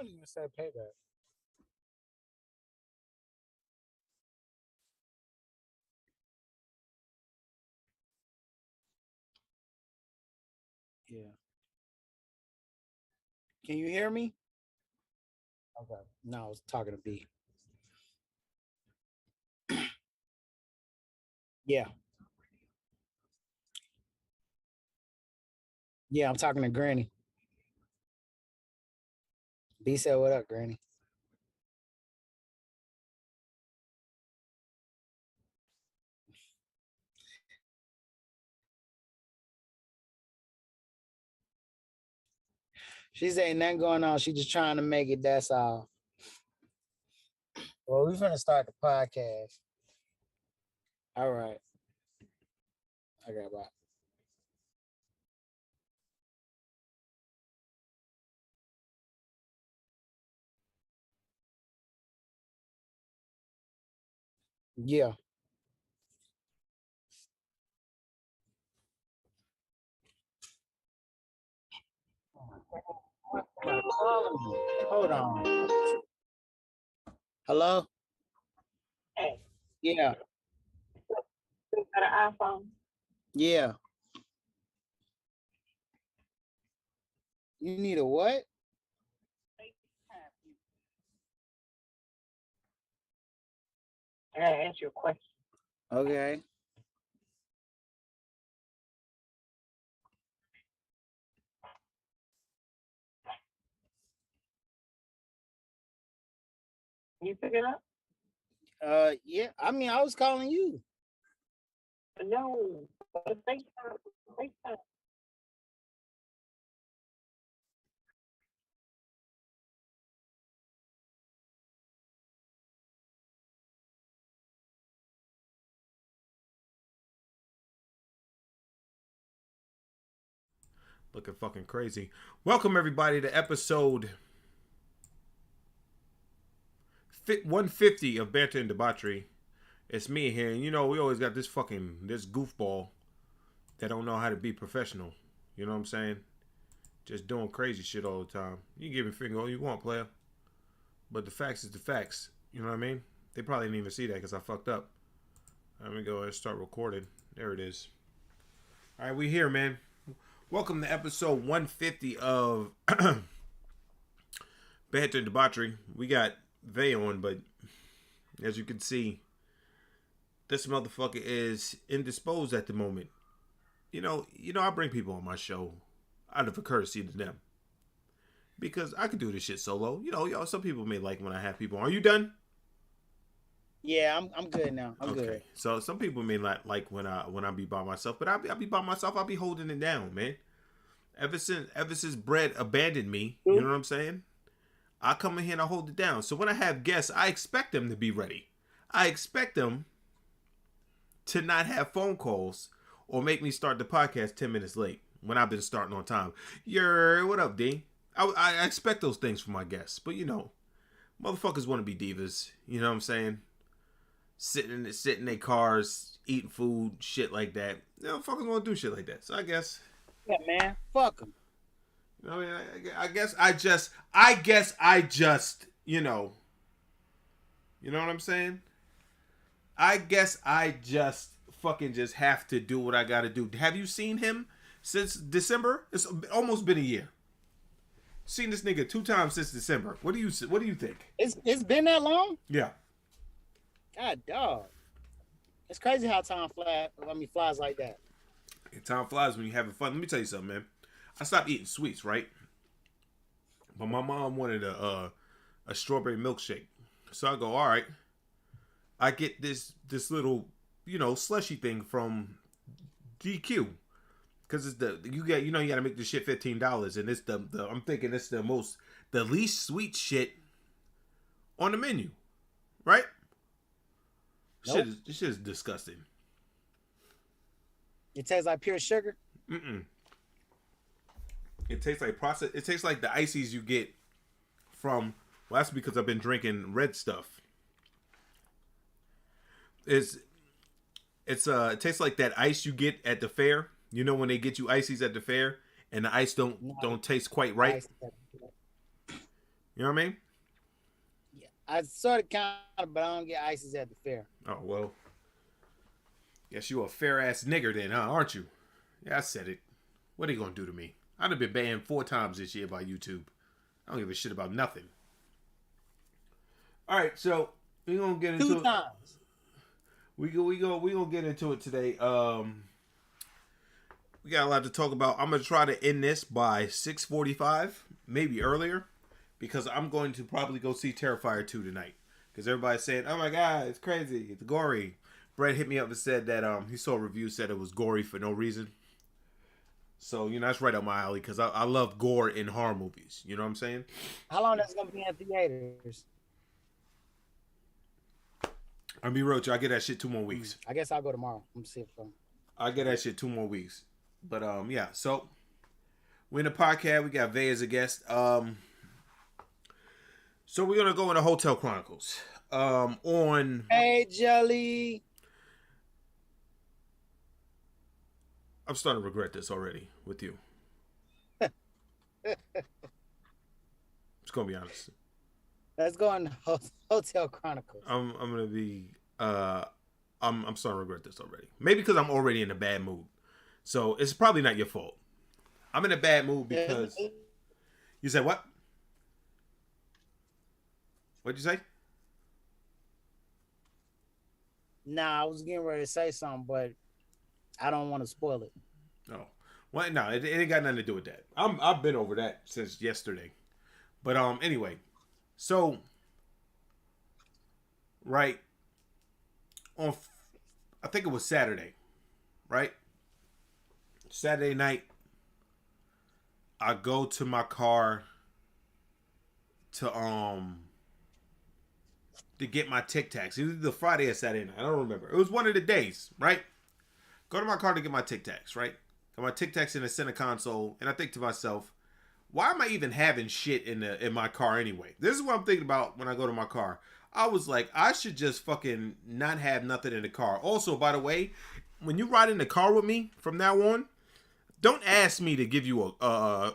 don't even say payback. Yeah. Can you hear me? Okay. No, I was talking to B. Yeah. Yeah, I'm talking to Granny. B said, "What up, Granny?" She said, "Ain't nothing going on. She just trying to make it. That's all." Well, we're gonna start the podcast. All right. Okay, bye. Yeah. Hold on. Hello? Hey, Yeah. you got an iPhone? Yeah. You need a what? I gotta ask you a question. Okay. You pick it up? Yeah. I mean, I was calling you. No. FaceTime. FaceTime. Looking fucking crazy. Welcome everybody to episode 150 of Banter Debauchery. It's me here, and you know we always got this goofball that don't know how to be professional. You know what I'm saying? Just doing crazy shit all the time. You can give me a finger all you want, player. But the facts is the facts. You know what I mean? They probably didn't even see that because I fucked up. Let me go ahead and start recording. There it is. All right, we here, man. Welcome to episode 150 of Banter Debauchery. We got Vay on, but as you can see, this motherfucker is indisposed at the moment. You know, I bring people on my show out of a courtesy to them. Because I could do this shit solo. You know, some people may like when I have people on. Are you done? Yeah, I'm good now. I'm okay. good. So some people may not like when I be by myself, but I'll be by myself. I'll be holding it down, man. Ever since Brett abandoned me, you know what I'm saying? I come in here and I hold it down. So when I have guests, I expect them to be ready. I expect them to not have phone calls or make me start the podcast 10 minutes late when I've been starting on time. What up, D? I expect those things from my guests. But, you know, motherfuckers want to be divas. You know what I'm saying? Sitting in their cars, eating food, shit like that. You know, fuckers want to do shit like that. So I guess... Yeah, man. Fuck them. I mean, I guess I just, you know what I'm saying? I guess I just fucking just have to do what I gotta do. Have you seen him since December? It's almost been a year. Seen this nigga 2 times since December. What do you think? It's been that long? Yeah. God, dog. It's crazy how time flies like that. Time flies when you're having fun. Let me tell you something, man. I stopped eating sweets, right? But my mom wanted a strawberry milkshake. So I go, all right. I get this little, you know, slushy thing from DQ. Because it's you gotta make this shit $15, and it's I'm thinking it's the least sweet shit on the menu. Right? Nope. This shit is disgusting. It tastes like pure sugar. It tastes like processed. It tastes like the ices you get from. Well, that's because I've been drinking red stuff. It tastes like that ice you get at the fair. You know when they get you ices at the fair, and the ice don't taste quite right. You know what I mean? Yeah, I sort of kind of, but I don't get ices at the fair. Oh, well. Guess you a fair-ass nigger then, huh? Aren't you? Yeah, I said it. What are you going to do to me? I'd have been banned 4 times this year by YouTube. I don't give a shit about nothing. All right, so we're going to get into 2 it. times. We gonna get into it today. We got a lot to talk about. I'm gonna try to end this by 6:45, maybe earlier, because I'm going to probably go see Terrifier 2 tonight. Because everybody's saying, "Oh my god, it's crazy, it's gory." Brett hit me up and said that he saw a review said it was gory for no reason. So that's right up my alley because I love gore in horror movies. You know what I'm saying? How long that's gonna be in theaters? I'll be real with you. I get that shit 2 more weeks. I guess I'll go tomorrow. I'm see if I get that shit 2 more weeks. But yeah. So we're in the podcast. We got Vay as a guest. So we're gonna go into Hotel Chronicles. On Hey Jelly. I'm starting to regret this already with you. Just gonna be honest. Let's go on Hotel Chronicles. I'm gonna be I'm starting to regret this already. Maybe because I'm already in a bad mood. So it's probably not your fault. I'm in a bad mood because you said what? What'd you say? Nah, I was getting ready to say something, but I don't want to spoil it. Oh. Well, no, it ain't got nothing to do with that. I've been over that since yesterday. But anyway. So right on I think it was Saturday, right? Saturday night, I go to my car to get my Tic Tacs. It was either Friday or Saturday night. I don't remember. It was one of the days, right? Go to my car to get my Tic Tacs, right? Got my Tic Tacs in the center console, and I think to myself, why am I even having shit in my car anyway? This is what I'm thinking about when I go to my car. I was like, I should just fucking not have nothing in the car. Also, by the way, when you ride in the car with me from now on, don't ask me to give you a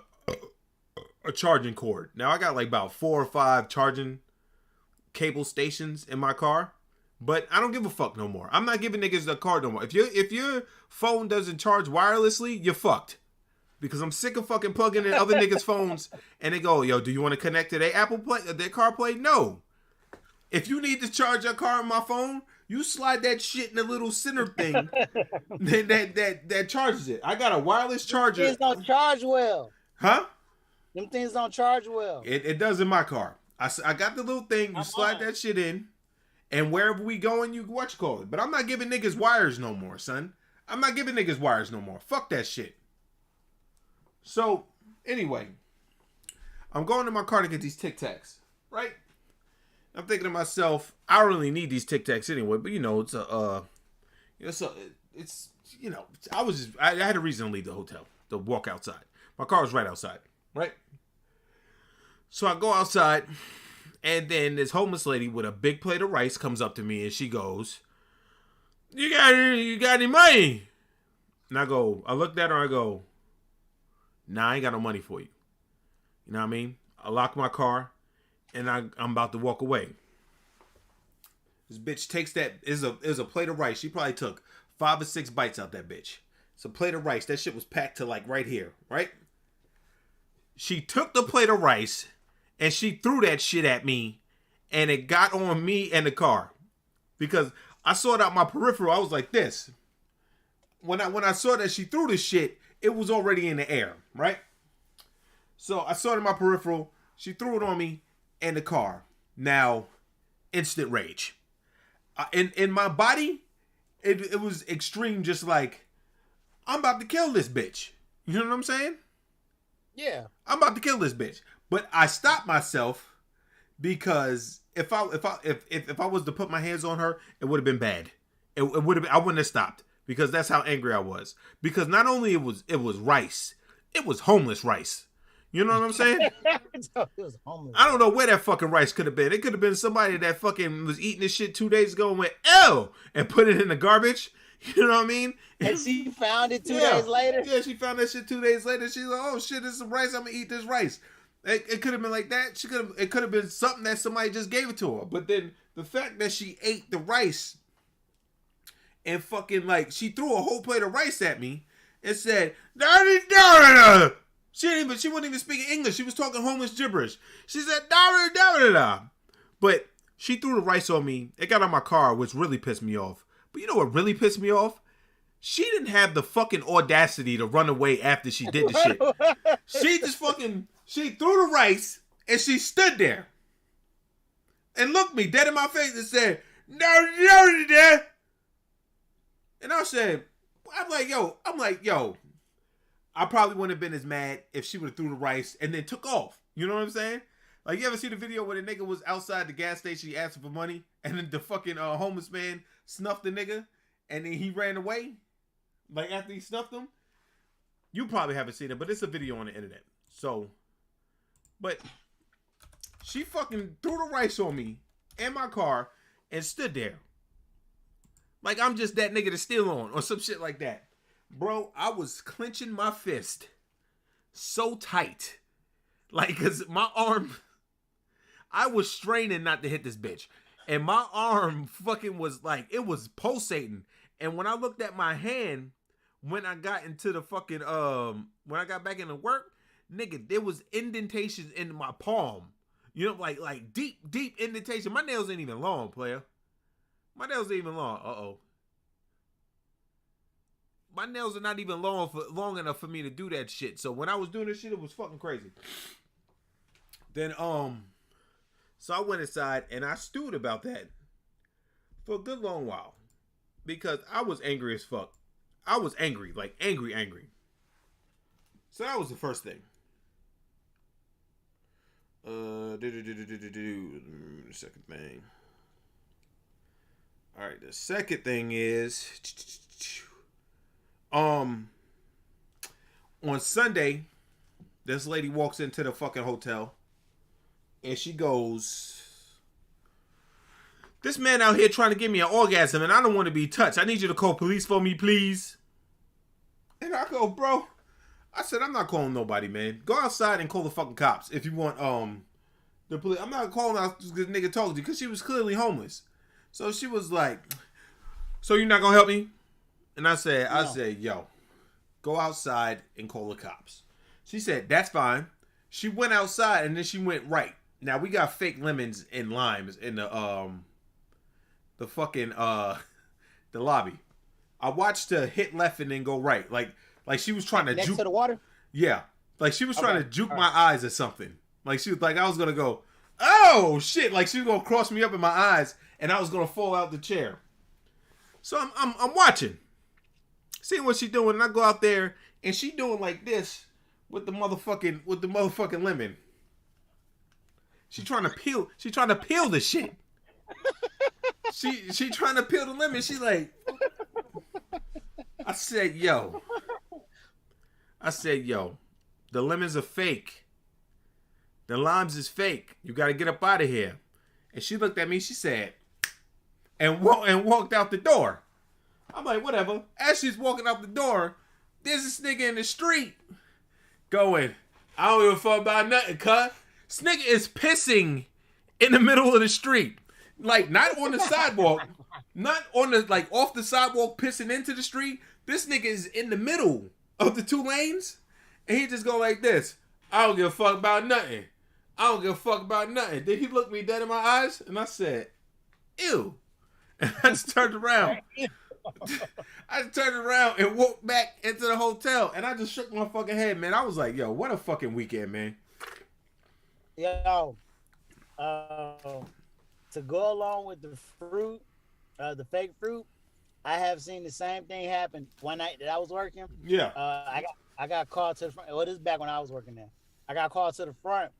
charging cord. Now I got like about 4 or 5 charging cable stations in my car, but I don't give a fuck no more. I'm not giving niggas the card no more. If your phone doesn't charge wirelessly, you're fucked. Because I'm sick of fucking plugging in other niggas' phones and they go, yo, do you want to connect to their Apple Play, their CarPlay? No. If you need to charge your car on my phone, you slide that shit in the little center thing that charges it. I got a wireless charger. Things don't charge well. Huh? Them things don't charge well. It does in my car. I got the little thing. You slide that shit in, and wherever we going, you call it. But I'm not giving niggas wires no more, son. I'm not giving niggas wires no more. Fuck that shit. So, anyway, I'm going to my car to get these Tic Tacs, right? I'm thinking to myself, I don't really need these Tic Tacs anyway, but I had a reason to leave the hotel, to walk outside. My car was right outside, right? So I go outside, and then this homeless lady with a big plate of rice comes up to me, and she goes, you got any money? And I looked at her, I go, nah, I ain't got no money for you. You know what I mean? I lock my car, and I'm about to walk away. This bitch takes that, is a plate of rice. She probably took 5 or 6 bites out that bitch. It's a plate of rice. That shit was packed to like right here, right? She took the plate of rice, and she threw that shit at me, and it got on me and the car. Because I saw it out my peripheral, I was like this. When I saw that she threw the shit, it was already in the air, right? So I saw it in my peripheral. She threw it on me and the car. Now, instant rage. In my body, it was extreme, just like, I'm about to kill this bitch. You know what I'm saying? Yeah. I'm about to kill this bitch. But I stopped myself because if I was to put my hands on her, it would have been bad. It would have been, I wouldn't have stopped. Because that's how angry I was. Because not only it was rice, it was homeless rice. You know what I'm saying? It was homeless. I don't know where that fucking rice could have been. It could have been somebody that fucking was eating this shit 2 days ago and went, ew, and put it in the garbage. You know what I mean? And she found it 2 days later? Yeah, she found that shit 2 days later. She's like, oh shit, this is some rice. I'm going to eat this rice. It could have been like that. It could have been something that somebody just gave it to her. But then the fact that she ate the rice and fucking like she threw a whole plate of rice at me and said, "Da-da-da-da-da." She wasn't even speaking English. She was talking homeless gibberish. She said, "Da-da-da-da-da." But she threw the rice on me. It got on my car, which really pissed me off. But you know what really pissed me off? She didn't have the fucking audacity to run away after she did the shit. She just fucking, she threw the rice and she stood there and looked me dead in my face and said, "No. And I said, I'm like, yo, I probably wouldn't have been as mad if she would have threw the rice and then took off. You know what I'm saying? Like, you ever see the video where the nigga was outside the gas station, he asked for money, and then the fucking homeless man snuffed the nigga, and then he ran away? Like, after he snuffed him? You probably haven't seen it, but it's a video on the internet. So, but she fucking threw the rice on me in my car and stood there. Like I'm just that nigga to steal on or some shit like that. Bro, I was clenching my fist so tight. Like, cause my arm, I was straining not to hit this bitch. And my arm fucking was like, it was pulsating. And when I looked at my hand, when I got into the fucking, when I got back into work, nigga, there was indentations in my palm. You know, like deep indentation. My nails ain't even long, player. My nails ain't even long. Uh-oh. My nails are not even long enough for me to do that shit. So when I was doing this shit, it was fucking crazy. Then, so I went inside and I stewed about that for a good long while. Because I was angry as fuck. I was angry. Like, angry. So that was the first thing. The second thing. Alright, the second thing is on Sunday, this lady walks into the fucking hotel and she goes, "This man out here trying to give me an orgasm and I don't want to be touched. I need you to call police for me, please." And I go, "Bro," I said, "I'm not calling nobody, man. Go outside and call the fucking cops if you want the police. I'm not calling out this nigga talking to you," because she was clearly homeless. So she was like, "So you're not gonna help me?" And I said, "Yo, go outside and call the cops." She said, "That's fine." She went outside and then she went right. Now we got fake lemons and limes in the fucking the lobby. I watched her hit left and then go right. Like she was trying to next juke to the water. Yeah. Like she was trying to juke my eyes or something. Like she was like, I was gonna go, "Oh shit," like she was gonna cross me up in my eyes and I was gonna fall out the chair. So I'm watching, seeing what she doing, and I go out there and she doing like this with the motherfucking lemon. She trying to peel the shit. She trying to peel the lemon. She like, I said, yo, the lemons are fake. The limes is fake. You got to get up out of here. And she looked at me. She said, and walked out the door. I'm like, whatever. As she's walking out the door, there's this nigga in the street going, "I don't give a fuck about nothing, cuz." This nigga is pissing in the middle of the street. Like, not on the sidewalk. Not on the, like, off the sidewalk pissing into the street. This nigga is in the middle of the two lanes. And he just go like this. "I don't give a fuck about nothing. I don't give a fuck about nothing." Then he looked me dead in my eyes, and I said, "Ew." And I just turned around. And walked back into the hotel, and I just shook my fucking head, man. I was like, yo, what a fucking weekend, man. Yo, to go along with the fruit, the fake fruit, I have seen the same thing happen one night that I was working. Yeah. I got called to the front. Well, this is back when I was working there. I got called to the front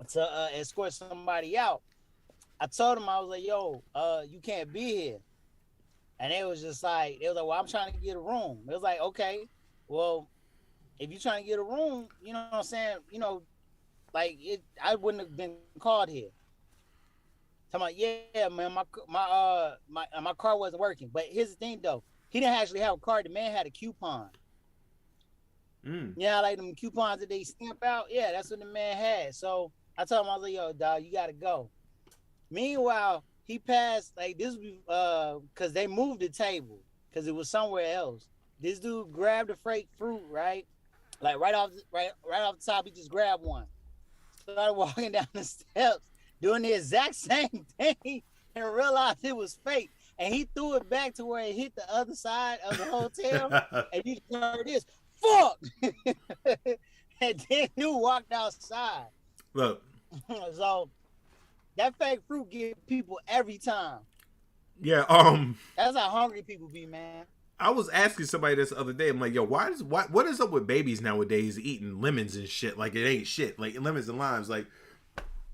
to escort somebody out. I told them, I was like, "Yo, you can't be here." And they was like, "Well, I'm trying to get a room." It was like, "Okay, well, if you're trying to get a room, you know what I'm saying? You know, like I wouldn't have been called here." Talking about, "Yeah, man, my car wasn't working." But here's the thing, though. He didn't actually have a car. The man had a coupon. Yeah, like them coupons that they stamp out. Yeah, that's what the man had. So I told him, I was like, yo, dog, you gotta go. Meanwhile, he passed like this because they moved the table because it was somewhere else. This dude grabbed a fake fruit, right? Like right off the top, he just grabbed one. Started walking down the steps, doing the exact same thing, and realized it was fake. And he threw it back to where it hit the other side of the hotel, and you heard this, fuck! And then dude walked outside. Look. So that fake fruit get people every time. Yeah, That's how hungry people be, man. I was asking somebody this the other day. I'm like, yo, what is up with babies nowadays eating lemons and shit like it ain't shit, like lemons and limes, like,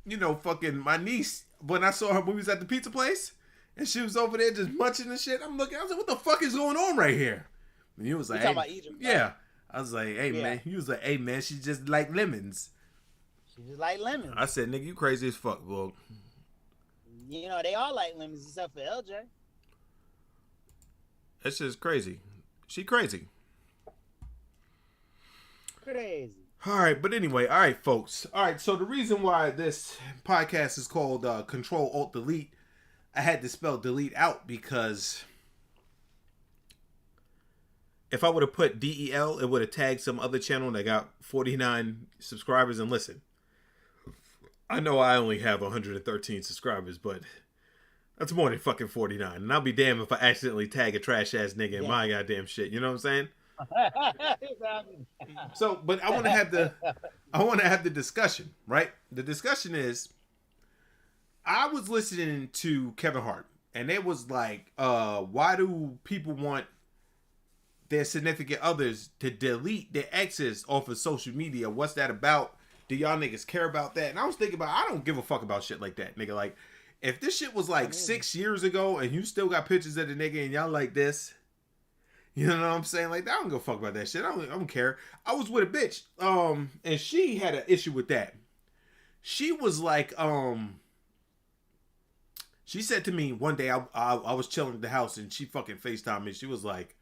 you know, fucking my niece, when I saw her when we was at the pizza place and she was over there just munching and shit, I'm looking, I was like, what the fuck is going on right here? And he was like, talking about Egypt, right? Yeah. I was like, hey man, he was like, hey man, she just like lemons. She just like lemons. I said, nigga, you crazy as fuck, bro. You know, they all like lemons except for LJ. That's just crazy. She crazy. Crazy. All right, but anyway, all right, folks. All right, so the reason why this podcast is called Ctrl+Alt+Delete, I had to spell delete out because if I would have put DEL, it would have tagged some other channel that got 49 subscribers and listen. I know I only have 113 subscribers, but that's more than fucking 49. And I'll be damned if I accidentally tag a trash ass nigga in my goddamn shit. You know what I'm saying? So, but I want to have the discussion, right? The discussion is, I was listening to Kevin Hart, and it was like, why do people want their significant others to delete their exes off of social media? What's that about? Do y'all niggas care about that? And I was thinking about, I don't give a fuck about shit like that, nigga. Like, if this shit was like 6 years ago and you still got pictures of the nigga and y'all like this, you know what I'm saying? Like, I don't give a fuck about that shit. I don't care. I was with a bitch, and she had an issue with that. She was like, she said to me one day, I was chilling at the house and she fucking FaceTimed me. She was like,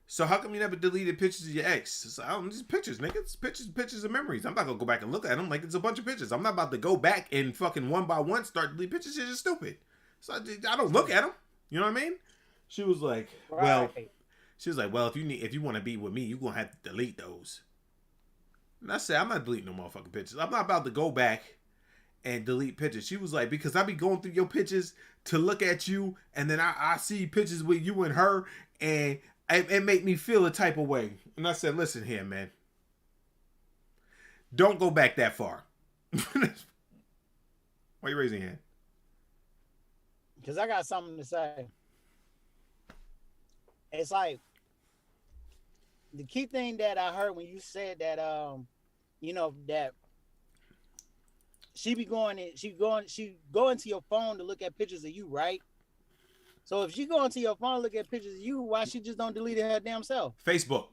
so how come you never deleted pictures of your ex? It's like, just pictures, nigga. It's pictures of memories. I'm not gonna go back and look at them. Like, it's a bunch of pictures. I'm not about to go back and fucking one by one start deleting pictures. It's just stupid. So I don't look at them. You know what I mean? She was like, well, if you want to be with me, you're gonna have to delete those. And I said, I'm not deleting no motherfucking pictures. I'm not about to go back and delete pictures. She was like, because I be going through your pictures to look at you, and then I see pictures with you and her, and it make me feel a type of way. And I said, listen here, man. Don't go back that far. Why are you raising your hand? Because I got something to say. It's like, the key thing that I heard when you said that, you know, that she go into your phone to look at pictures of you, right? So if she go into your phone, look at pictures of you, why she just don't delete it her damn self? Facebook.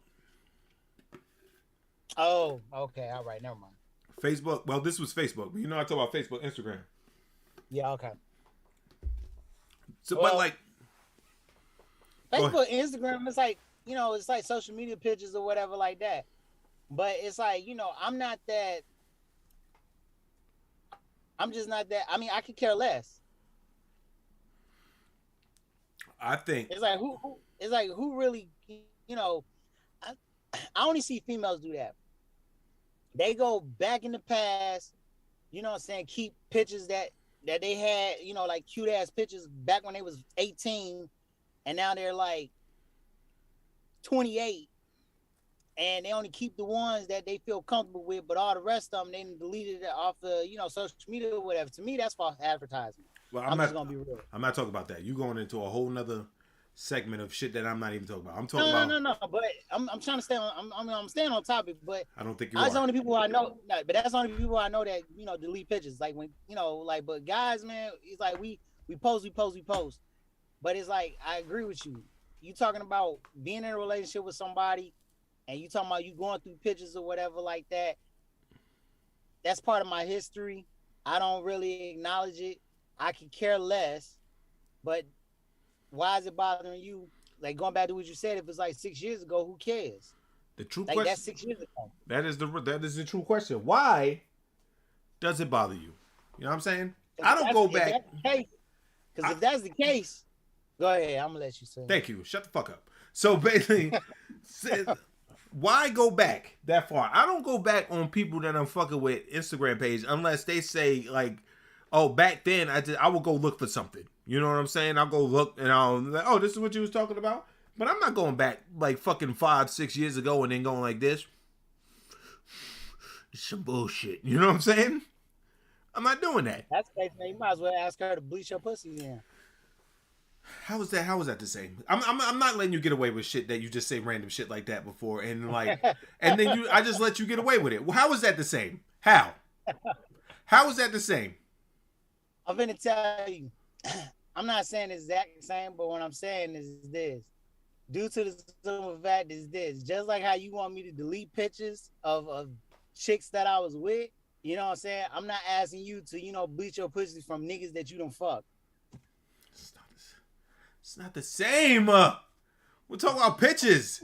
Oh, okay. All right. Never mind. Facebook. Well, this was Facebook. But you know I talk about Facebook, Instagram. Yeah, okay. So, well, but like... Facebook, Instagram, it's like, you know, it's like social media pictures or whatever like that. But it's like, you know, I'm just not that. I mean, I could care less. I think it's like who really, you know, I only see females do that. They go back in the past, you know what I'm saying, keep pictures that they had, you know, like cute ass pictures back when they was 18, and now they're like 28, and they only keep the ones that they feel comfortable with, but all the rest of them they deleted it off the, you know, social media or whatever. To me, that's false advertising. Well, I'm just gonna be real. I'm not talking about that. You going into a whole nother segment of shit that I'm not even talking about. I'm talking about no. But I'm trying to stay on. I'm staying on topic. But I don't think you that's are. Only people I know. No, but that's the only people I know that, you know, delete pictures. Like when, you know, like, but guys, man, it's like we post. But it's like, I agree with you. You talking about being in a relationship with somebody, and you talking about you going through pictures or whatever like that. That's part of my history. I don't really acknowledge it. I could care less, but why is it bothering you? Like, going back to what you said, if it's like 6 years ago, who cares? The true Like question. that's 6 years ago. That is the true question. Why does it bother you? You know what I'm saying? I don't go back. Because if that's the case, go ahead. I'm gonna let you say. Thank you. Shut the fuck up. So basically, why go back that far? I don't go back on people that I'm fucking with Instagram page unless they say like, oh, back then I will go look for something. You know what I'm saying? I'll go look and I'll like, oh, this is what you was talking about. But I'm not going back like fucking 5-6 years ago and then going like this. It's some bullshit. You know what I'm saying? I'm not doing that. That's the case, man. You might as well ask her to bleach your pussy then. How is that the same? I'm not letting you get away with shit that you just say random shit like that before and like and then I just let you get away with it. Well, how is that the same? How is that the same? I'm gonna tell you. I'm not saying it's the exact same, but what I'm saying is this. Due to the simple fact is this. Just like how you want me to delete pictures of chicks that I was with, you know what I'm saying? I'm not asking you to, bleach your pussy from niggas that you don't fuck. It's not the same. We're talking about pictures.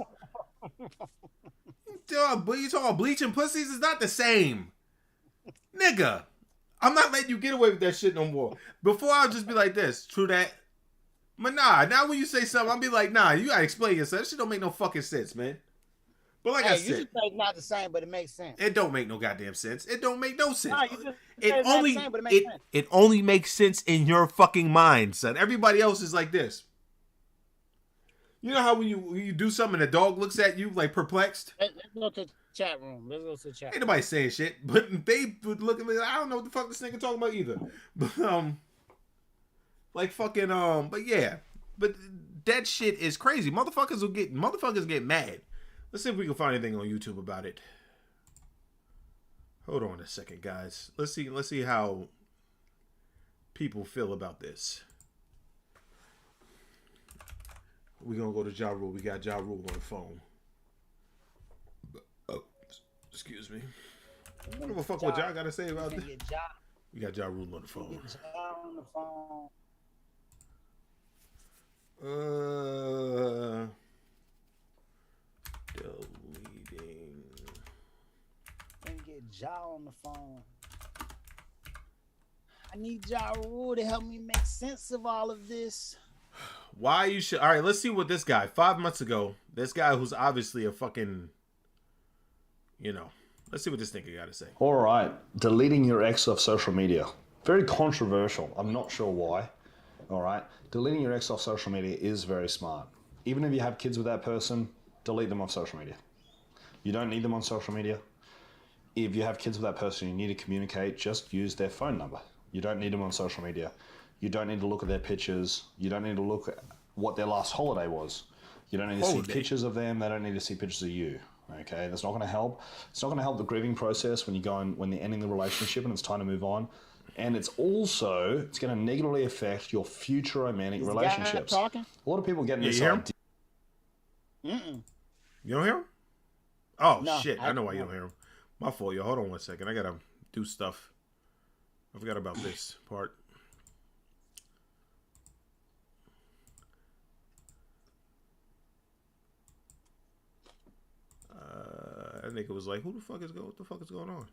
You talking about bleaching pussies? It's not the same. Nigga, I'm not letting you get away with that shit no more. Before, I'll just be like this. True that. But nah, now when you say something, I'll be like, nah, you gotta explain yourself. That shit don't make no fucking sense, man. But like I said, you just say it's not the same, but it makes sense. It don't make no goddamn sense. It don't make no sense. Nah, you just it only same, but it makes sense. It only makes sense in your fucking mind, son. Everybody else is like this. You know how when you do something and a dog looks at you like perplexed? Let's go to the chat room. Ain't nobody saying shit, but they would look at me like, I don't know what the fuck this nigga talking about either. But like fucking but yeah. But that shit is crazy. Motherfuckers get mad. Let's see if we can find anything on YouTube about it. Hold on a second, guys. Let's see how people feel about this. We're gonna go to Ja Rule. We got Ja Rule on the phone. Oh, excuse me. I don't give a fuck what Ja gotta say about this. We got Ja Rule on the phone. Deleting. And get Ja on the phone. I need Ja Rule to help me make sense of all of this. Why you should? All right, let's see what this guy 5 months ago. This guy who's obviously a fucking, let's see what this nigga got to say. All right, deleting your ex off social media. Very controversial. I'm not sure why. All right, deleting your ex off social media is very smart. Even if you have kids with that person, delete them off social media. You don't need them on social media. If you have kids with that person, you need to communicate. Just use their phone number. You don't need them on social media. You don't need to look at their pictures. You don't need to look at what their last holiday was. You don't need to see pictures of them. They don't need to see pictures of you. Okay, that's not going to help. It's not going to help the grieving process when when they're ending the relationship and it's time to move on. And it's going to negatively affect your future romantic relationships. A lot of people get in this idea. You don't hear him? Oh, no, shit. I know why you don't hear him. My fault, yo. Hold on 1 second. I got to do stuff. I forgot about this part. That nigga was like, what the fuck is going on?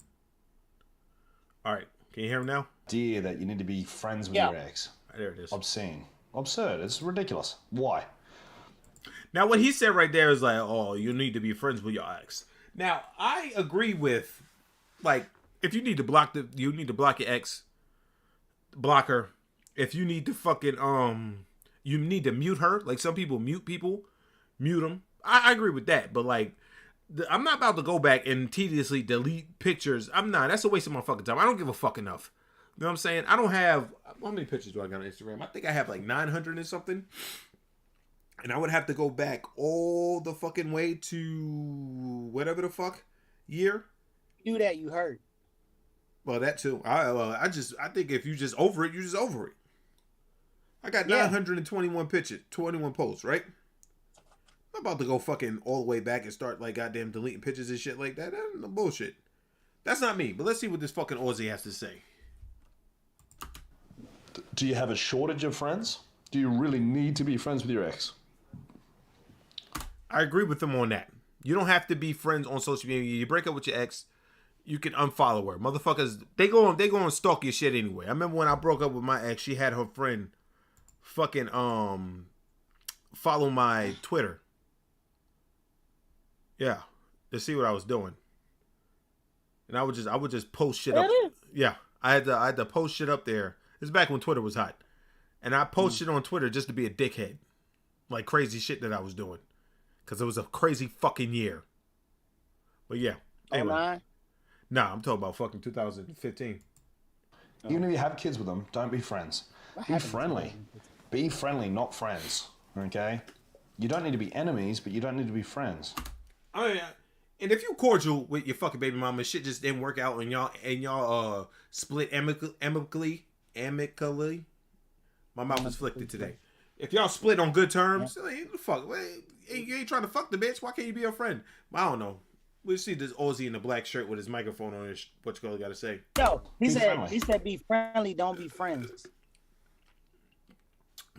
All right. Can you hear him now? Idea that you need to be friends with your ex. There it is. Obscene. Absurd. It's ridiculous. Why? Now, what he said right there is like, oh, you need to be friends with your ex. Now, I agree with, like, if you need to block your ex, block her. If you need to fucking, you need to mute her. Like, some people mute people. Mute them. I agree with that. But, like, I'm not about to go back and tediously delete pictures. I'm not. That's a waste of my fucking time. I don't give a fuck enough. You know what I'm saying? I don't have... How many pictures do I got on Instagram? I think I have like 900 and something. And I would have to go back all the fucking way to whatever the fuck year. Do that, you hurt. Well, that too. I think if you just over it, you just over it. I got 921 pictures, 21 posts, right? I'm about to go fucking all the way back and start like goddamn deleting pictures and shit like that. That's no bullshit. That's not me. But let's see what this fucking Aussie has to say. Do you have a shortage of friends? Do you really need to be friends with your ex? I agree with him on that. You don't have to be friends on social media. You break up with your ex, you can unfollow her. Motherfuckers, they go and stalk your shit anyway. I remember when I broke up with my ex, she had her friend fucking follow my Twitter. Yeah. To see what I was doing. And I would just post shit up. Yeah. I had to post shit up there. It's back when Twitter was hot. And I posted on Twitter just to be a dickhead. Like crazy shit that I was doing. Because it was a crazy fucking year. But yeah. Anyway. Nah, I'm talking about fucking 2015. Even if you have kids with them, don't be friends. Be friendly. Be friendly, not friends. Okay? You don't need to be enemies, but you don't need to be friends. Oh yeah. And if you cordial with your fucking baby mama, shit just didn't work out, and y'all split amicably. My mouth was afflicted today. If y'all split on good terms, fuck, you ain't trying to fuck the bitch. Why can't you be a friend? I don't know. We'll see this Aussie in the black shirt with his microphone on his. What you got to say? Yo, he said be friendly, don't be friends.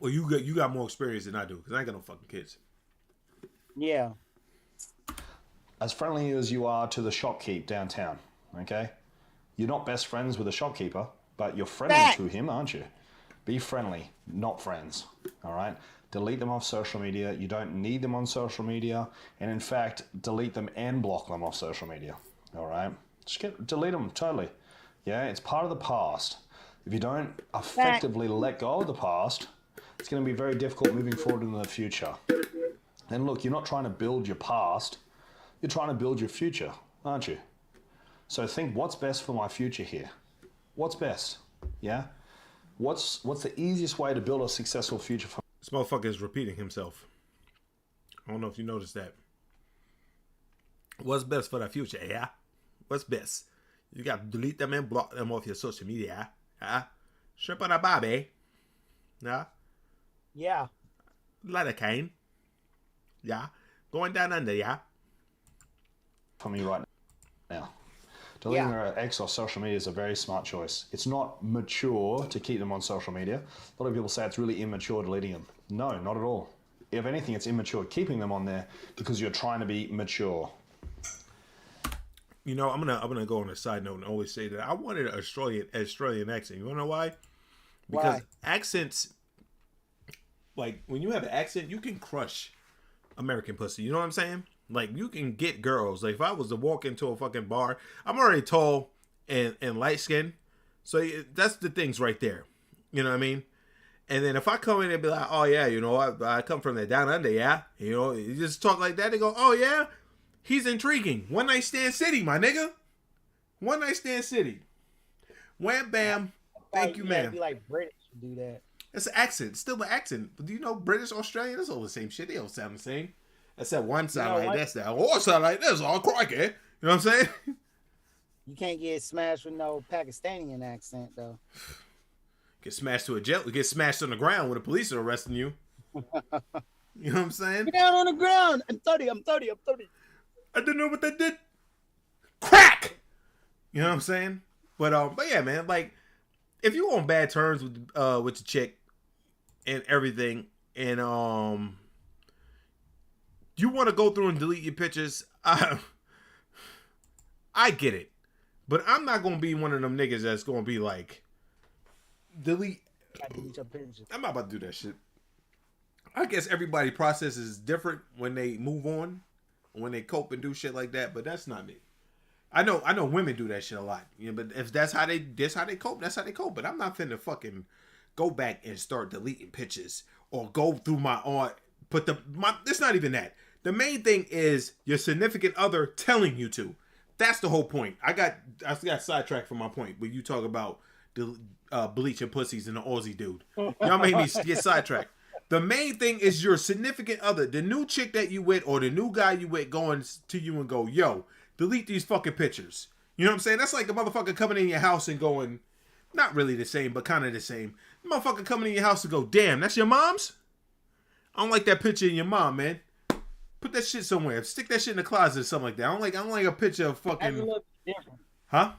Well, you got more experience than I do, because I ain't got no fucking kids. Yeah. As friendly as you are to the shopkeep downtown, okay? You're not best friends with the shopkeeper, but you're friendly to him, aren't you? Be friendly, not friends, all right? Delete them off social media. You don't need them on social media. And in fact, delete them and block them off social media, all right? Just delete them totally. Yeah, it's part of the past. If you don't effectively let go of the past, it's going to be very difficult moving forward in the future. And look, you're not trying to build your past. You're trying to build your future, aren't you? So think, what's best for my future here? What's best? Yeah? What's the easiest way to build a successful future for This motherfucker is repeating himself. I don't know if you noticed that. What's best for the future, yeah? What's best? You got to delete them and block them off your social media, yeah? Shrimp on a barbie, yeah? Yeah. Lidocaine, yeah? Going down under, yeah? for me right now? Deleting your ex off social media is a very smart choice. It's not mature to keep them on social media. A lot of people say it's really immature deleting them. No, not at all. If anything, it's immature keeping them on there because you're trying to be mature. You know, I'm gonna go on a side note and always say that I wanted an Australian accent. You wanna know why? Because accents, like when you have an accent, you can crush American pussy. You know what I'm saying? Like you can get girls. Like if I was to walk into a fucking bar, I'm already tall and light skinned, so that's the things right there. You know what I mean? And then if I come in and be like, oh yeah, you know, I come from the down under, yeah, you know, you just talk like that. They go, oh yeah, he's intriguing. One night stand city, my nigga. One night stand city. Wham bam. Thank you, man. Be like British to do that. It's an accent. It's still an accent. But do you know British, Australian? That's all the same shit. They all sound the same. Except one sound like that sound. Or sound like this. All crikey. You know what I'm saying? You can't get smashed with no Pakistani accent though. Get smashed to a jail. Get smashed on the ground when the police are arresting you. You know what I'm saying? Get down on the ground. I'm 30. I didn't know what that did. Crack! You know what I'm saying? But yeah, man, like if you on bad terms with the chick and everything, and you want to go through and delete your pictures, I get it. But I'm not gonna be one of them niggas that's gonna be like delete your pictures. I'm not about to do that shit. I guess everybody processes different when they move on, when they cope and do shit like that, but that's not me. I know women do that shit a lot. You know, but if that's how they cope, that's how they cope. But I'm not finna fucking go back and start deleting pictures or go through my art. It's not even that. The main thing is your significant other telling you to. That's the whole point. I got sidetracked from my point when you talk about bleaching pussies and the Aussie dude. Y'all made me get sidetracked. The main thing is your significant other, the new chick that you with or the new guy you with going to you and go, yo, delete these fucking pictures. You know what I'm saying? That's like a motherfucker coming in your house and going, not really the same, but kind of the same. The motherfucker coming in your house and go, damn, that's your mom's? I don't like that picture of your mom, man. Put that shit somewhere. Stick that shit in the closet or something like that. I don't like a picture of fucking. That's a little bit different. Huh?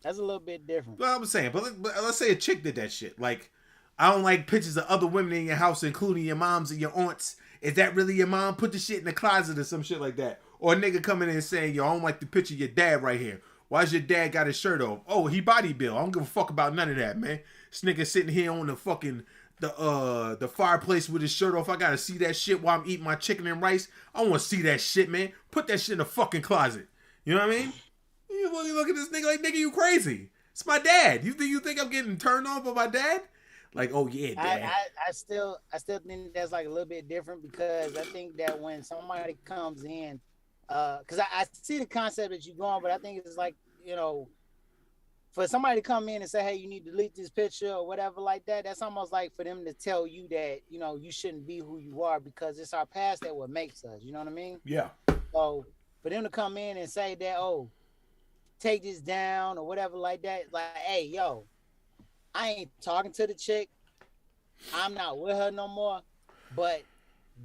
That's a little bit different. Well, I'm saying, but let's say a chick did that shit. Like, I don't like pictures of other women in your house, including your moms and your aunts Is that really your mom? Put the shit in the closet or some shit like that. Or a nigga coming in and saying, yo, I don't like the picture of your dad right here. Why's your dad got his shirt off? Oh, he body built. I don't give a fuck about none of that, man. This nigga sitting here on the fucking the fireplace with his shirt off. I gotta see that shit while I'm eating my chicken and rice. I don't want to see that shit, man. Put that shit in the fucking closet. You know what I mean? You look at this nigga like, nigga, you crazy. It's my dad. You think I'm getting turned on by my dad? Like, oh yeah, dad. I still think that's like a little bit different, because I think that when somebody comes in, because I see the concept that you're going, but I think it's like, you know, for somebody to come in and say, hey, you need to delete this picture or whatever like that, that's almost like for them to tell you that, you know, you shouldn't be who you are, because it's our past that what makes us. You know what I mean? Yeah. So for them to come in and say that, oh, take this down or whatever like that, like, hey, yo, I ain't talking to the chick. I'm not with her no more. But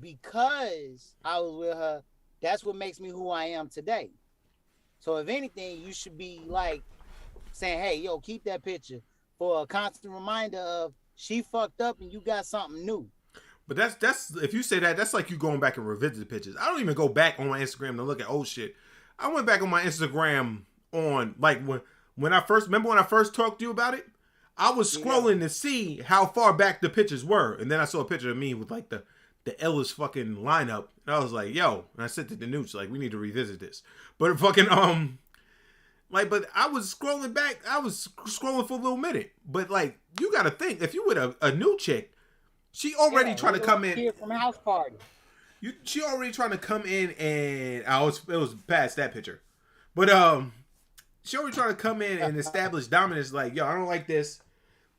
because I was with her, that's what makes me who I am today. So if anything, you should be like saying, hey, yo, keep that picture for a constant reminder of she fucked up and you got something new. But that's if you say that, that's like you going back and revisit the pictures. I don't even go back on my Instagram to look at old shit. I went back on my Instagram on like when I first talked to you about it. I was scrolling to see how far back the pictures were, and then I saw a picture of me with like the illest fucking lineup, and I was like, yo, and I sent it to Nooch, like, we need to revisit this. But fucking but I was scrolling back, I was scrolling for a little minute, but like, you gotta think, if you with a new chick, she already trying to come in from a house party. She already trying to come in, and it was past that picture, but she already trying to come in and establish dominance. Like, yo, I don't like this.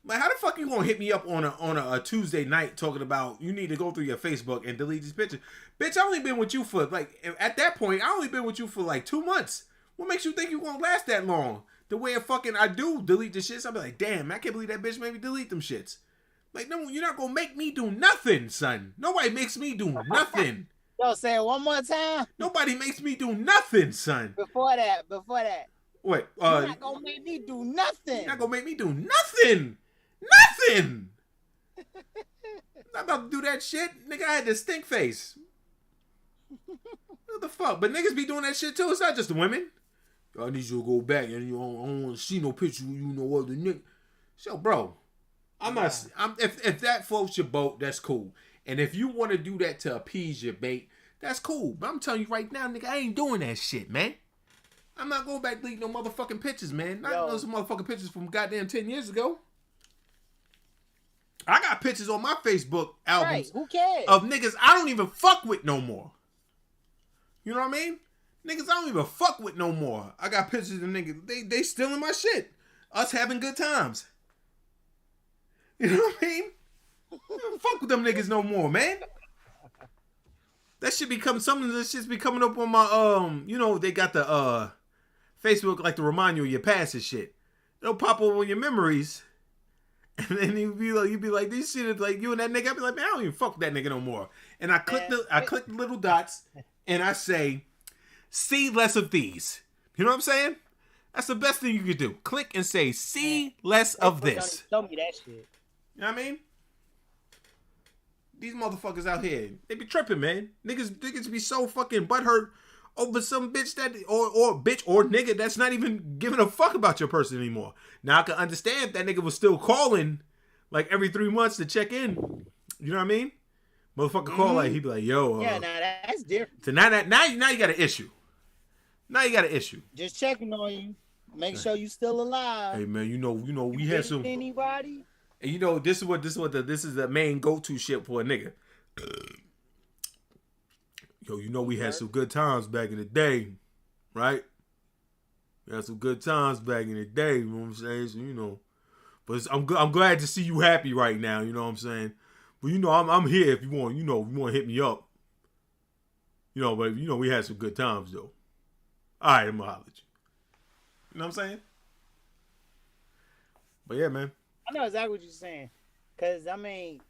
Like, how the fuck you gonna hit me up on a Tuesday night talking about you need to go through your Facebook and delete this picture? Bitch, I only been with you for like, at that point, I only been with you for like 2 months. What makes you think you gonna last that long? The way I do delete the shits, I'll be like, damn, I can't believe that bitch made me delete them shits. Like, no, you're not gonna make me do nothing, son. Nobody makes me do nothing. Yo, say it one more time. Nobody makes me do nothing, son. Before that. What? You're not gonna make me do nothing. You're not gonna make me do nothing. Nothing. I'm not about to do that shit. Nigga, I had this stink face. What the fuck? But niggas be doing that shit too. It's not just the women. I need you to go back and I don't want to see no picture with you no other nigga. So, bro, if that floats your boat, that's cool. And if you want to do that to appease your bait, that's cool. But I'm telling you right now, nigga, I ain't doing that shit, man. I'm not going back deleting no motherfucking pictures, man. Not those motherfucking pictures from goddamn 10 years ago. I got pictures on my Facebook albums right, who cares? Of niggas I don't even fuck with no more. You know what I mean? Niggas I don't even fuck with no more. I got pictures of niggas, they stealing my shit. Us having good times. You know what I mean? I don't fuck with them niggas no more, man. That shit become something that shit's be coming up on my you know, they got the Facebook like to remind you of your past and shit. It'll pop up on your memories. And then you'd be like, these shit is like you and that nigga. I'd be like, man, I don't even fuck with that nigga no more. And I click the little dots and I say, see less of these. You know what I'm saying? That's the best thing you could do. Click and say, see less of this. Show me that shit. You know what I mean? These motherfuckers out here, they be tripping, man. Niggas be so fucking butthurt over some bitch that or bitch or nigga that's not even giving a fuck about your person anymore. Now I can understand if that nigga was still calling like every 3 months to check in. You know what I mean? Motherfucker call like he be like, yo. Yeah, now that's different. So now you got an issue. Now you got an issue. Just checking on you. Make sure you still alive. Hey man, you know we had some anybody. And you know this is the main go-to shit for a nigga. Yo, you know we had some good times back in the day, right? We had some good times back in the day, you know what I'm saying? So, you know, but I'm glad to see you happy right now, you know what I'm saying? But you know, I'm here if you want, you know, if you want to hit me up. You know, but you know we had some good times though. All right, I'm gonna holler at you. You know what I'm saying? But yeah, man. I know exactly what you're saying, cause I mean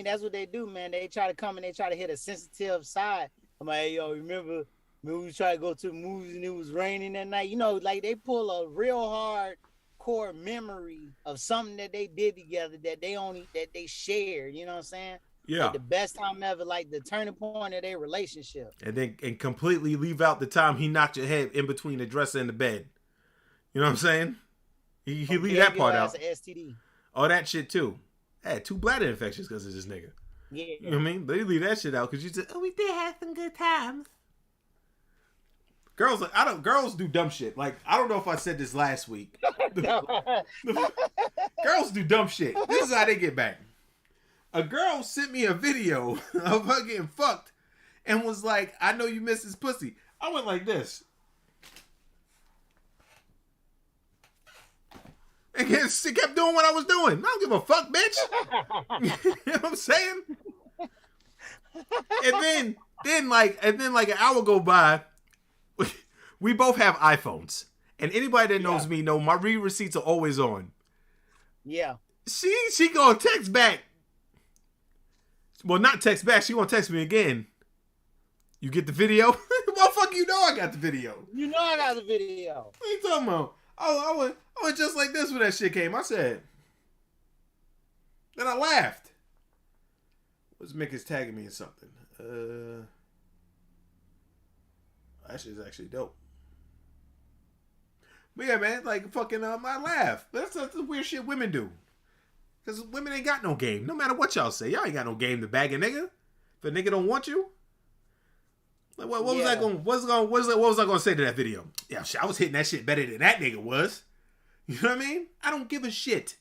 that's what they do, man. They try to come and they try to hit a sensitive side. I'm like, hey, yo, remember we tried to go to the movies and it was raining that night? You know, like they pull a real hard core memory of something that they did together that they shared. You know what I'm saying? Yeah. Like the best time ever, like the turning point of their relationship. And completely leave out the time he knocked your head in between the dresser and the bed. You know what I'm saying? He leave that part out. An STD. All that shit too. I had 2 bladder infections because of this nigga. Yeah. You know what I mean? They leave that shit out because you said, "Oh, we did have some good times." Girls, girls do dumb shit. Like, I don't know if I said this last week. Girls do dumb shit. This is how they get back. A girl sent me a video of her getting fucked and was like, "I know you miss his pussy." I went like this. And she kept doing what I was doing. I don't give a fuck, bitch. You know what I'm saying? And then like an hour go by. We both have iPhones. And anybody that knows me know my read receipts are always on. Yeah. She gonna text back. Well, not text back. She gonna text me again. You get the video? Motherfucker, you know I got the video. You know I got the video. What are you talking about? I went just like this when that shit came. I said. Then I laughed. What's Mick tagging me in something? That shit's actually dope. But yeah, man, like fucking I laugh. That's the weird shit women do. Because women ain't got no game. No matter what y'all say. Y'all ain't got no game to bag a nigga. If a nigga don't want you. Like, what was I going? What was I going to say to that video? Yeah, I was hitting that shit better than that nigga was. You know what I mean? I don't give a shit.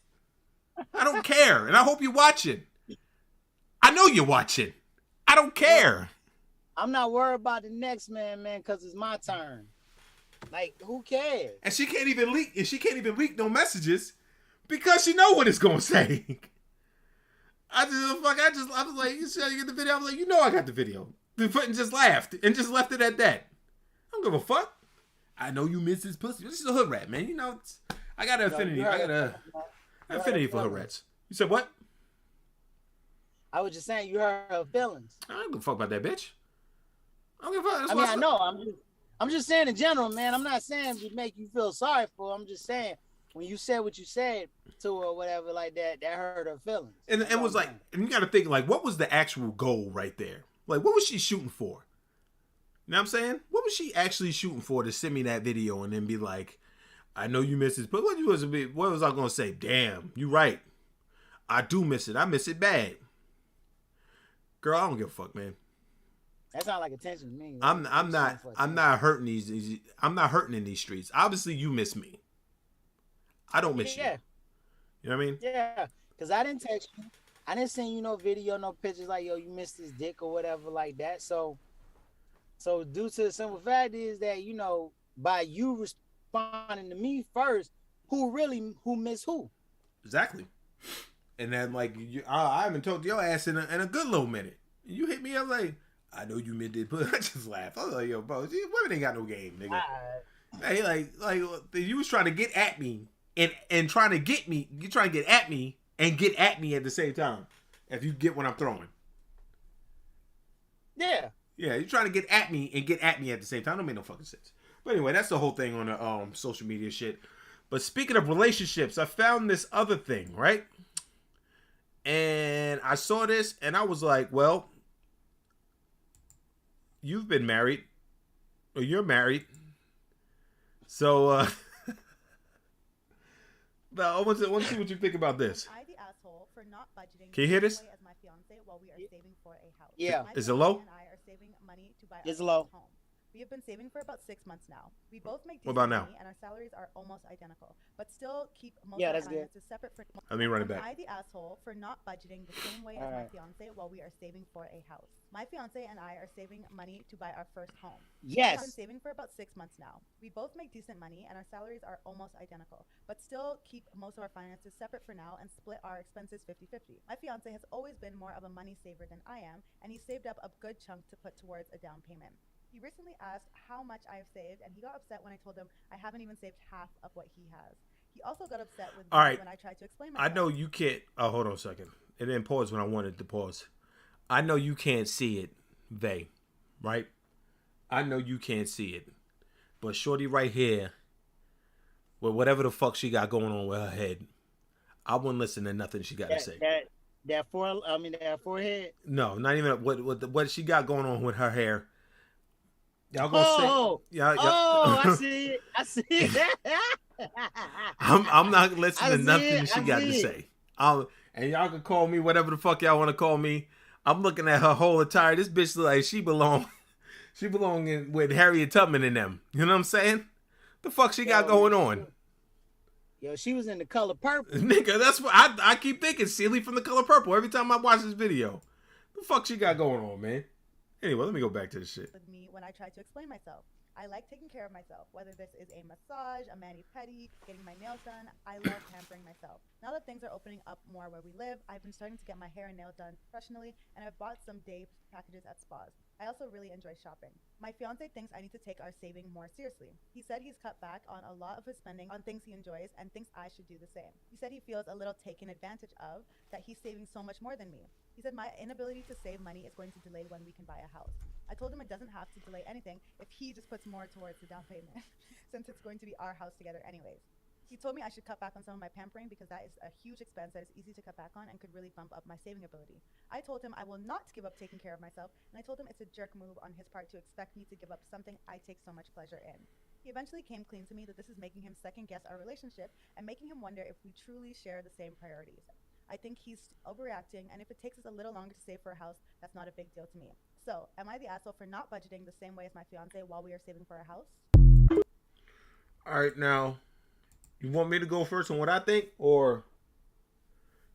I don't care, and I hope you're watching. I know you're watching. I don't care. I'm not worried about the next man, because it's my turn. Like, who cares? And she can't even leak. And she can't even leak no messages because she know what it's gonna say. I was like, you said you get the video. I was like, you know, I got the video. The foot just laughed and just left it at that. I don't give a fuck. I know you miss his pussy. This is a hood rat, man. You know, I got an affinity. I got an affinity for hood rats. You said what? I was just saying you hurt her feelings. I don't give a fuck about that bitch. I don't give a fuck. I mean, I know. I'm just saying in general, man. I'm not saying to make you feel sorry for her. I'm just saying when you said what you said to her or whatever like that, that hurt her feelings. And it was like, and you got to think, like, what was the actual goal right there? Like, what was she shooting for? You know what I'm saying? What was she actually shooting for to send me that video and then be like, I know you miss it, but what was I going to say? Damn, you right. I do miss it. I miss it bad. Girl, I don't give a fuck, man. That sounds like attention to me. I'm not hurting these. I'm not hurting in these streets. Obviously, you miss me. I don't miss you. You know what I mean? Yeah, because I didn't text you. I didn't send you no video, no pictures like, yo, you missed this dick or whatever like that. So due to the simple fact is that, you know, by you responding to me first, who missed who? Exactly. And then, like, I haven't talked to your ass in a good little minute. You hit me up like, I know you meant it, but I just laughed. I was like, yo, bro, women ain't got no game, nigga. Hey, like you was trying to get at me and trying to get me. You trying to get at me and get at me at the same time. If you get what I'm throwing. Yeah. Yeah, you're trying to get at me and get at me at the same time. Don't make no fucking sense. But anyway, that's the whole thing on the social media shit. But speaking of relationships, I found this other thing, right? And I saw this and I was like, well, you've been married. Or you're married. So, I want to see what you think about this. I, the asshole, for not budgeting. Can you hear this? As my fiance, while we are saving for a house. Yeah. Is it low? And I are saving money to buy It's our low. home. We have been saving for about 6 months now. We both make What about decent now? money, and our salaries are almost identical, but still keep most Yeah, of our that's good. finances separate for. Let me run it Am back. I, the asshole, for not budgeting the same way as my fiance while we are saving for a house? My fiance and I are saving money to buy our first home. We have been Yes. saving for about 6 months now. We both make decent money, and our salaries are almost identical, but still keep most of our finances separate for now and split our expenses 50-50. My fiance has always been more of a money saver than I am, and he saved up a good chunk to put towards a down payment. He recently asked how much I have saved, and he got upset when I told him I haven't even saved half of what he has. He also got upset with me when I tried to explain myself. I know you can't. Oh, hold on a second. It didn't pause when I wanted to pause. I know you can't see it, Vay, right? I know you can't see it. But shorty right here, with whatever the fuck she got going on with her head, I wouldn't listen to nothing she got to say. that forehead. No, not even what she got going on with her hair. Y'all gonna say, Oh, yeah, oh, I yeah. see it. I see it. I'm not listening to I see nothing it. she I got to see it. say. And y'all can call me whatever the fuck y'all want to call me. I'm looking at her whole attire. This bitch look like she belong in with Harriet Tubman and them. You know what I'm saying? The fuck she got going on? Yo, she was in The Color Purple. Nigga, that's what I keep thinking. Celie from The Color Purple every time I watch this video. The fuck she got going on, man? Anyway, let me go back to this shit. With me when I try to explain myself. I like taking care of myself, whether this is a massage, a mani-pedi, getting my nails done. I love pampering myself. Now that things are opening up more where we live, I've been starting to get my hair and nails done professionally, and I've bought some day packages at spas. I also really enjoy shopping. My fiance thinks I need to take our saving more seriously. He said he's cut back on a lot of his spending on things he enjoys and thinks I should do the same. He said he feels a little taken advantage of, that he's saving so much more than me. He said my inability to save money is going to delay when we can buy a house. I told him it doesn't have to delay anything if he just puts more towards the down payment, since it's going to be our house together anyways. He told me I should cut back on some of my pampering because that is a huge expense that is easy to cut back on and could really bump up my saving ability. I told him I will not give up taking care of myself, and I told him it's a jerk move on his part to expect me to give up something I take so much pleasure in. He eventually came clean to me that this is making him second guess our relationship and making him wonder if we truly share the same priorities. I think he's overreacting, and if it takes us a little longer to save for a house, that's not a big deal to me. So, am I the asshole for not budgeting the same way as my fiance while we are saving for a house? All right, now, you want me to go first on what I think, or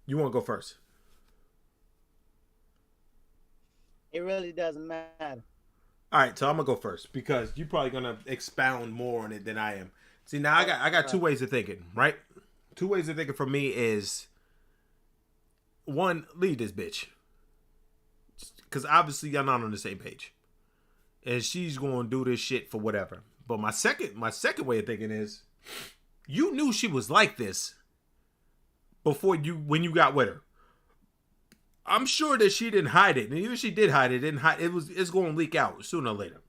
you want to go first? It really doesn't matter. All right, so I'm gonna go first because you're probably gonna expound more on it than I am. See, now I got two ways of thinking, right? Two ways of thinking for me is one, leave this bitch, because obviously y'all not on the same page, and she's gonna do this shit for whatever. But my second way of thinking is, you knew she was like this before when you got with her. I'm sure that she didn't hide it, and even if she did hide it, it's going to leak out sooner or later.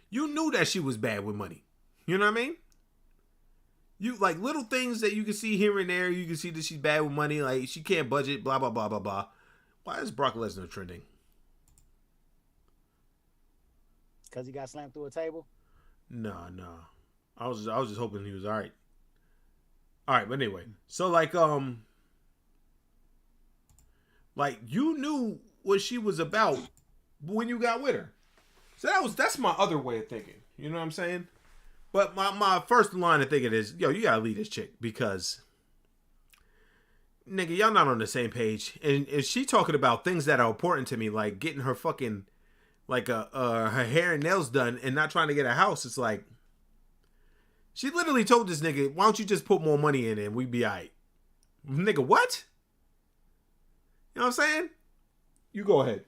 You knew that she was bad with money. You know what I mean? You like little things that you can see here and there. You can see that she's bad with money, like she can't budget, blah blah blah blah blah. Why is Brock Lesnar trending? Because he got slammed through a table? No. I was just hoping he was all right. All right, but anyway, so like you knew what she was about when you got with her. So that's my other way of thinking. You know what I'm saying? But my first line of thinking is, yo, you gotta leave this chick because, nigga, y'all not on the same page. And if she talking about things that are important to me, like getting her fucking, like her hair and nails done and not trying to get a house, it's like, she literally told this nigga, why don't you just put more money in it and we be all right? Nigga, what? You know what I'm saying? You go ahead.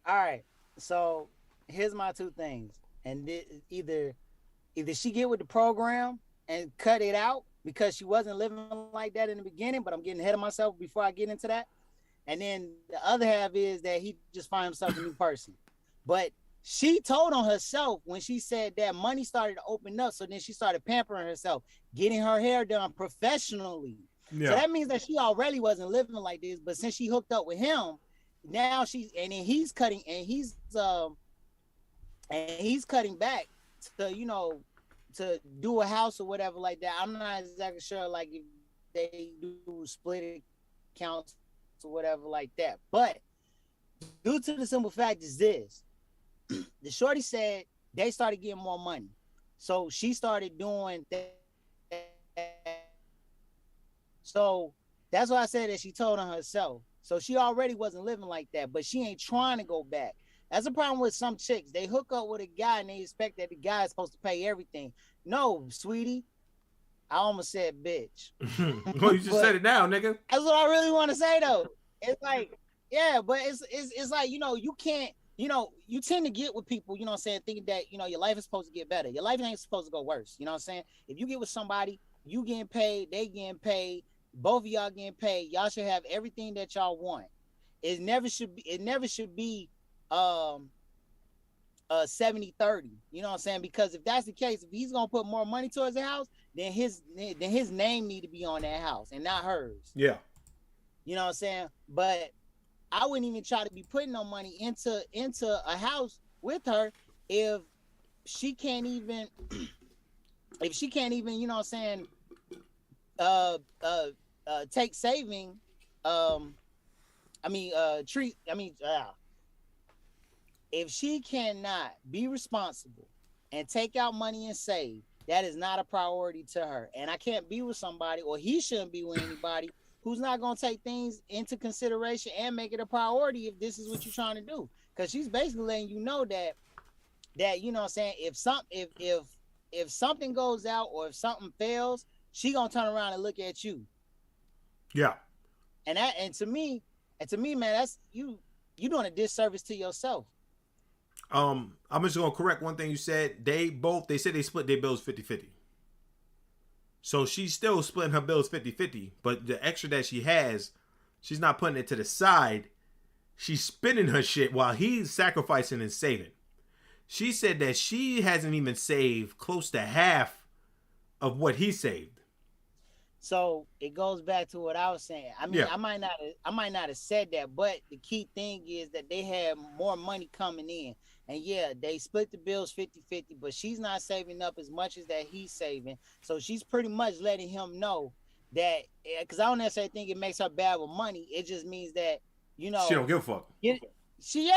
All right. So here's my two things. And either she get with the program and cut it out because she wasn't living like that in the beginning, but I'm getting ahead of myself before I get into that. And then the other half is that he just find himself a new person. But she told on herself when she said that money started to open up. So then she started pampering herself, getting her hair done professionally. Yeah. So that means that she already wasn't living like this. But since she hooked up with him, now he's cutting back to, to do a house or whatever like that. I'm not exactly sure like if they do split accounts or whatever like that. But due to the simple fact is this. The shorty said they started getting more money. So she started doing that. So that's why I said that she told on herself. So she already wasn't living like that, but she ain't trying to go back. That's the problem with some chicks. They hook up with a guy and they expect that the guy is supposed to pay everything. No, sweetie. I almost said bitch. Well, you just said it now, nigga. That's what I really want to say though. It's like, yeah, but it's like, you can't, you tend to get with people, you know what I'm saying, thinking that, your life is supposed to get better. Your life ain't supposed to go worse. You know what I'm saying? If you get with somebody, you getting paid, they getting paid, both of y'all getting paid, y'all should have everything that y'all want. It never should be 70-30. You know what I'm saying? Because if that's the case, if he's gonna put more money towards the house, then his name need to be on that house and not hers. Yeah. You know what I'm saying? But I wouldn't even try to be putting no money into a house with her if she can't even you know what I'm saying, take saving if she cannot be responsible and take out money and save, that is not a priority to her. And I can't be with somebody, or he shouldn't be with anybody who's not going to take things into consideration and make it a priority if this is what you're trying to do. Because she's basically letting you know that you know what I'm saying, if something goes out or if something fails, she gonna turn around and look at you. Yeah. And to me, man, that's you doing a disservice to yourself. I'm just gonna correct one thing you said. They said they split their bills 50-50. So she's still splitting her bills 50-50, but the extra that she has, she's not putting it to the side. She's spending her shit while he's sacrificing and saving. She said that she hasn't even saved close to half of what he saved. So it goes back to what I was saying. I mean, yeah. I might not have said that, but the key thing is that they have more money coming in. And yeah, they split the bills 50-50, but she's not saving up as much as that he's saving. So she's pretty much letting him know that, because I don't necessarily think it makes her bad with money. It just means that, you know, she don't give a fuck. She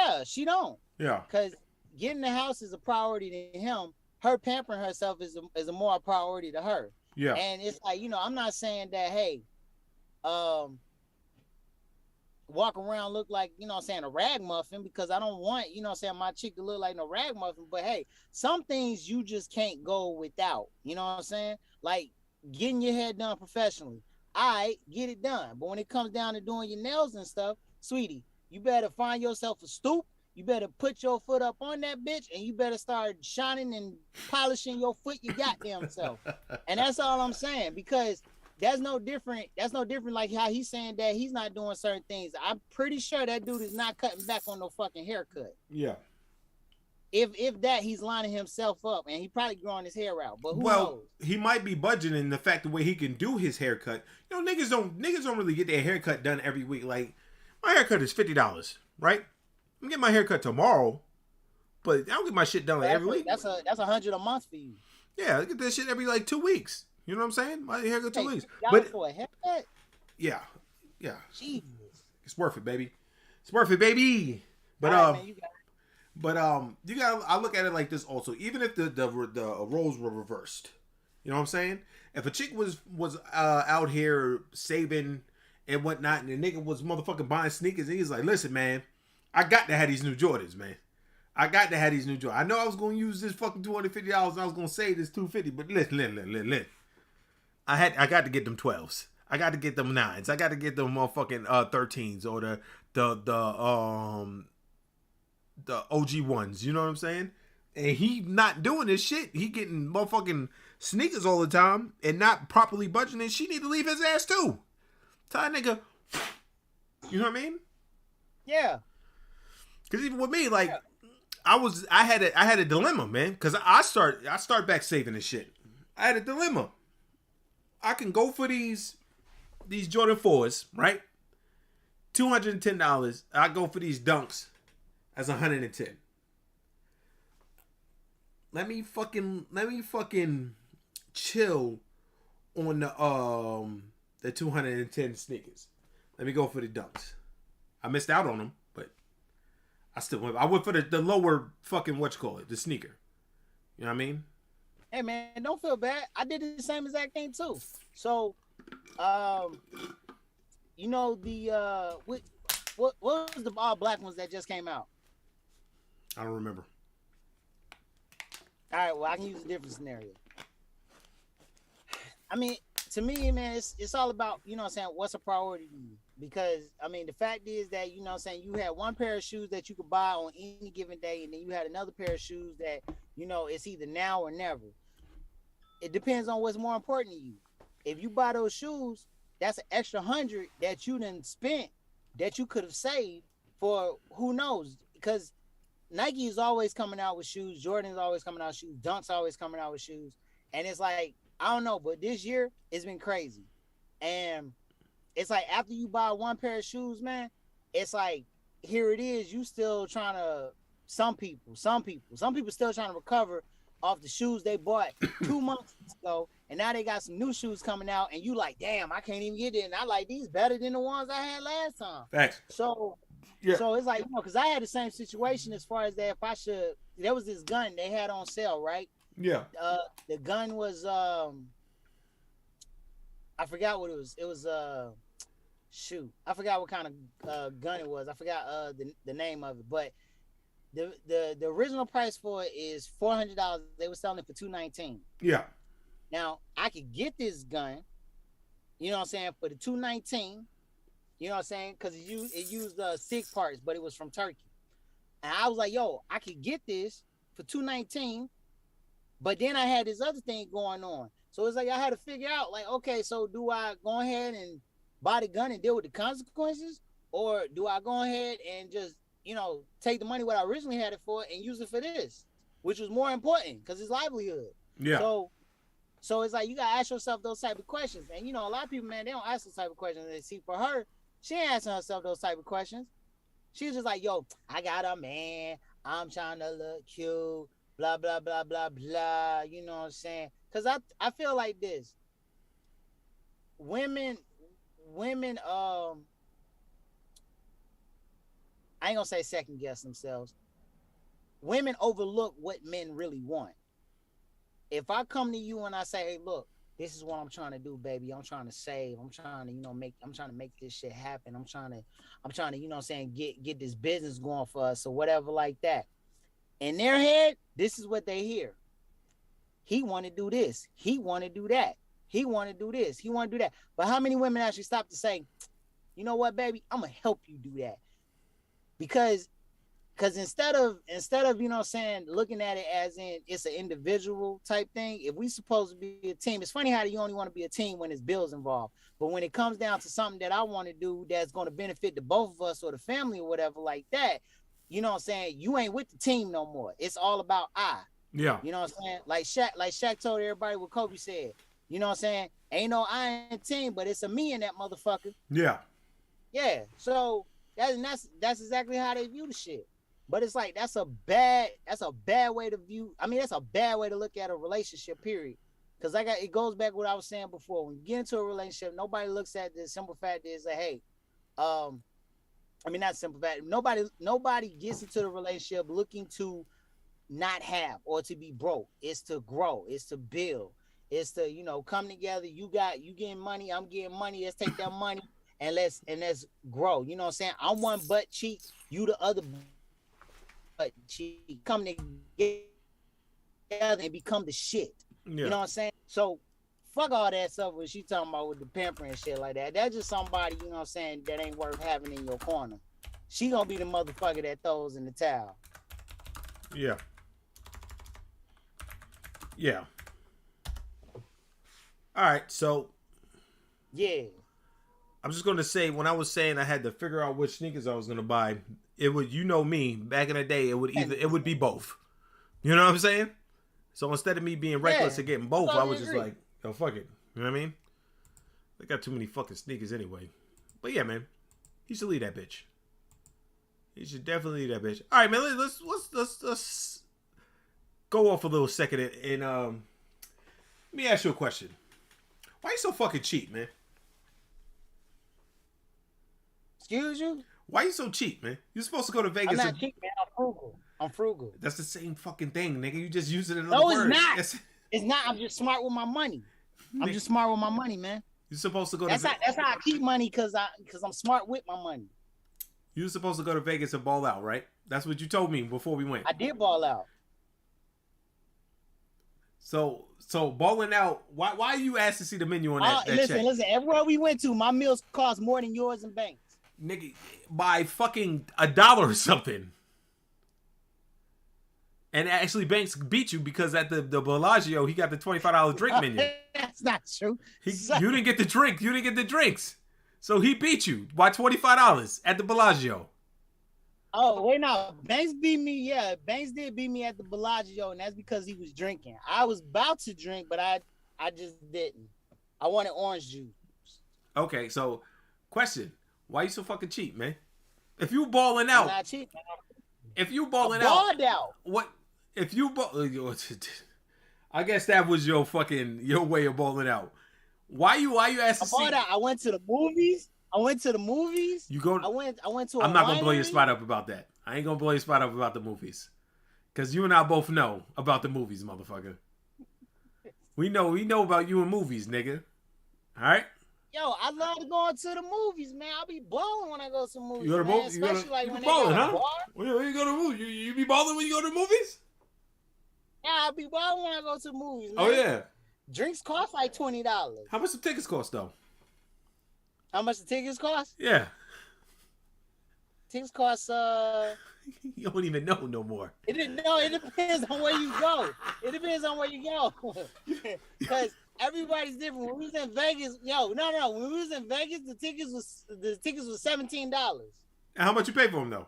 don't. Yeah. Because getting the house is a priority to him. Her pampering herself is a more priority to her. Yeah. And it's like, you know, I'm not saying that, hey, walk around look like, you know what I'm saying, a ragamuffin, because I don't want, you know what I'm saying, my chick to look like no ragamuffin. But hey, some things you just can't go without. You know what I'm saying? Like getting your hair done professionally. All right, get it done. But when it comes down to doing your nails and stuff, sweetie, you better find yourself a stoop. You better put your foot up on that bitch, and you better start shining and polishing your foot your goddamn self. And that's all I'm saying, because that's no different. That's no different like how he's saying that he's not doing certain things. I'm pretty sure that dude is not cutting back on no fucking haircut. Yeah. If that, he's lining himself up, and he probably growing his hair out. But who knows? He might be budgeting the fact the way he can do his haircut. You know, niggas don't really get their haircut done every week. Like, my haircut is $50, right? I'm getting my haircut tomorrow, but I don't get my shit done like every week. That's $100 a month for you. Yeah, I get that shit every like 2 weeks. You know what I'm saying? My haircut 2 weeks. But for a haircut? Yeah. Jesus. It's worth it, baby. It's worth it, baby. But right, man, you got. I look at it like this also. Even if the roles were reversed, you know what I'm saying? If a chick was out here saving and whatnot, and the nigga was motherfucking buying sneakers, and he's like, listen, man, I got to have these new Jordans, man. I got to have these new Jordans. I know I was going to use this fucking $250 and I was going to save this $250, but listen. I got to get them 12s. I got to get them 9s. I got to get them motherfucking 13s or the OG ones. You know what I'm saying? And he not doing this shit. He getting motherfucking sneakers all the time and not properly budgeting. She need to leave his ass too. Tell that nigga, you know what I mean? Yeah. Because even with me, like, I had a dilemma, man. Because I start back saving this shit. I had a dilemma. I can go for these Jordan 4s, right? $210. I go for these dunks as $110. Let me fucking chill on the 210 sneakers. Let me go for the dunks. I missed out on them. I went for the lower fucking the sneaker. You know what I mean? Hey man, don't feel bad. I did the same exact thing too. So, you know the what was the all black ones that just came out? I don't remember. All right, well I can use a different scenario. I mean, to me, man, it's all about, you know what I'm saying, what's a priority to you? Because, I mean, the fact is that, you know what I'm saying, you had one pair of shoes that you could buy on any given day, and then you had another pair of shoes that, you know, it's either now or never. It depends on what's more important to you. If you buy those shoes, that's an extra $100 that you done spent that you could have saved for who knows. Because Nike is always coming out with shoes. Jordan's always coming out with shoes. Dunk's always coming out with shoes. And it's like, I don't know, but this year it's been crazy. And it's like after you buy one pair of shoes, man, it's like, here it is. You still trying to, some people still trying to recover off the shoes they bought 2 months ago. And now they got some new shoes coming out. And you like, damn, I can't even get it. And I like these better than the ones I had last time. Thanks. So it's like, because I had the same situation as far as that there was this gun they had on sale, right? Yeah. The gun was, I forgot what it was. It was, shoot, I forgot what kind of gun it was. I forgot the name of it, but the original price for it is $400. They were selling it for $219. Yeah. Now I could get this gun, you know what I'm saying, for the $219. You know what I'm saying? Because it used 6 parts, but it was from Turkey. And I was like, yo, I could get this for $219, but then I had this other thing going on. So it's like I had to figure out, like, okay, so do I go ahead and buy the gun and deal with the consequences? Or do I go ahead and just, take the money what I originally had it for and use it for this, which was more important because it's livelihood. Yeah. So it's like you gotta ask yourself those type of questions. And a lot of people, man, they don't ask those type of questions. They see for her, she ain't asking herself those type of questions. She's just like, yo, I got a man, I'm trying to look cute, blah, blah, blah, blah, blah. You know what I'm saying? Because I feel like this. Women, I ain't gonna say second guess themselves. Women overlook what men really want. If I come to you and I say, hey, look, this is what I'm trying to do, baby. I'm trying to save. I'm trying to make this shit happen. I'm trying to, get this business going for us or whatever like that. In their head, this is what they hear. He want to do this. He want to do that. He want to do this. He want to do that. But how many women actually stop to say, you know what, baby, I'm going to help you do that. Because instead of, looking at it as in it's an individual type thing, if we supposed to be a team, it's funny how you only want to be a team when there's bills involved. But when it comes down to something that I want to do that's going to benefit the both of us or the family or whatever like that, you ain't with the team no more. It's all about I. Yeah. You know what I'm saying? Like Shaq told everybody what Kobe said. You know what I'm saying? Ain't no I in the team, but it's a me in that motherfucker. Yeah. Yeah. So that's exactly how they view the shit. But it's like that's a bad way to view. I mean, that's a bad way to look at a relationship, period. Because it goes back to what I was saying before. When you get into a relationship, nobody looks at the simple fact is that, hey, not simple fact. Nobody gets into the relationship looking to not have or to be broke. It's to grow. It's to build. It's to come together. You getting money. I'm getting money. Let's take that money and let's grow. You know what I'm saying? I'm one butt cheek. You the other. But she come together and become the shit. Yeah. You know what I'm saying? So fuck all that stuff when she talking about with the pampering and shit like that. That's just somebody, you know what I'm saying, that ain't worth having in your corner. She gonna be the motherfucker that throws in the towel. Yeah. Yeah. All right, so yeah. I'm just gonna say, when I was saying I had to figure out which sneakers I was gonna buy, it would, me, back in the day, it would be both. You know what I'm saying? So instead of me being reckless and getting both, I was just like, oh, fuck it. You know what I mean? I got too many fucking sneakers anyway. But yeah, man, he should leave that bitch. He should definitely leave that bitch. All right, man, let's go off a little second and let me ask you a question. Why you so fucking cheap, man? Excuse you? Why you so cheap, man? You're supposed to go to Vegas. I'm not cheap, man. I'm frugal. That's the same fucking thing, nigga. You just use it in another word. No, it's not. It's not. I'm just smart with my money. I'm just smart with my money, man. You're supposed to go that's how I keep money, because I'm smart with my money. You were supposed to go to Vegas and ball out, right? That's what you told me before we went. I did ball out. So balling out, why you asked to see the menu on that check? Listen, everywhere we went to, my meals cost more than yours and Banks. Nigga, by fucking $1 or something. And actually, Banks beat you because at the Bellagio, he got the $25 drink menu. That's not true. You didn't get the drink. You didn't get the drinks. So he beat you by $25 at the Bellagio. Oh, wait, no. Banks beat me. Yeah, Banks did beat me at the Bellagio, and that's because he was drinking. I was about to drink, but I just didn't. I wanted orange juice. Okay, so question: why you so fucking cheap, man? If you balling I'm out, not cheap. if you I balling balled out, out. what? If you I guess that was your way of balling out. Why you asked I to balled see? out. I went to the movies. You go. I went to a I'm not gonna blow your winery. spot up about that. I ain't gonna blow your spot up about the movies, cause you and I both know about the movies, motherfucker. We know about you and movies, nigga. All right. Yo, I love going to the movies, man. I'll be balling when I go to movies, You go to man. movies. Especially like you when be they balling, got a huh? bar. When you go to movies, you be balling when you go to movies. Yeah, I'll be balling when I go to movies, man. Oh yeah. Drinks cost like $20. How much the tickets cost though? How much the tickets cost? Yeah. Tickets cost You don't even know no more. it depends on where you go. It depends on where you go. Because everybody's different. When we was in Vegas, no. When we was in Vegas, the tickets was $17. And how much you pay for them though?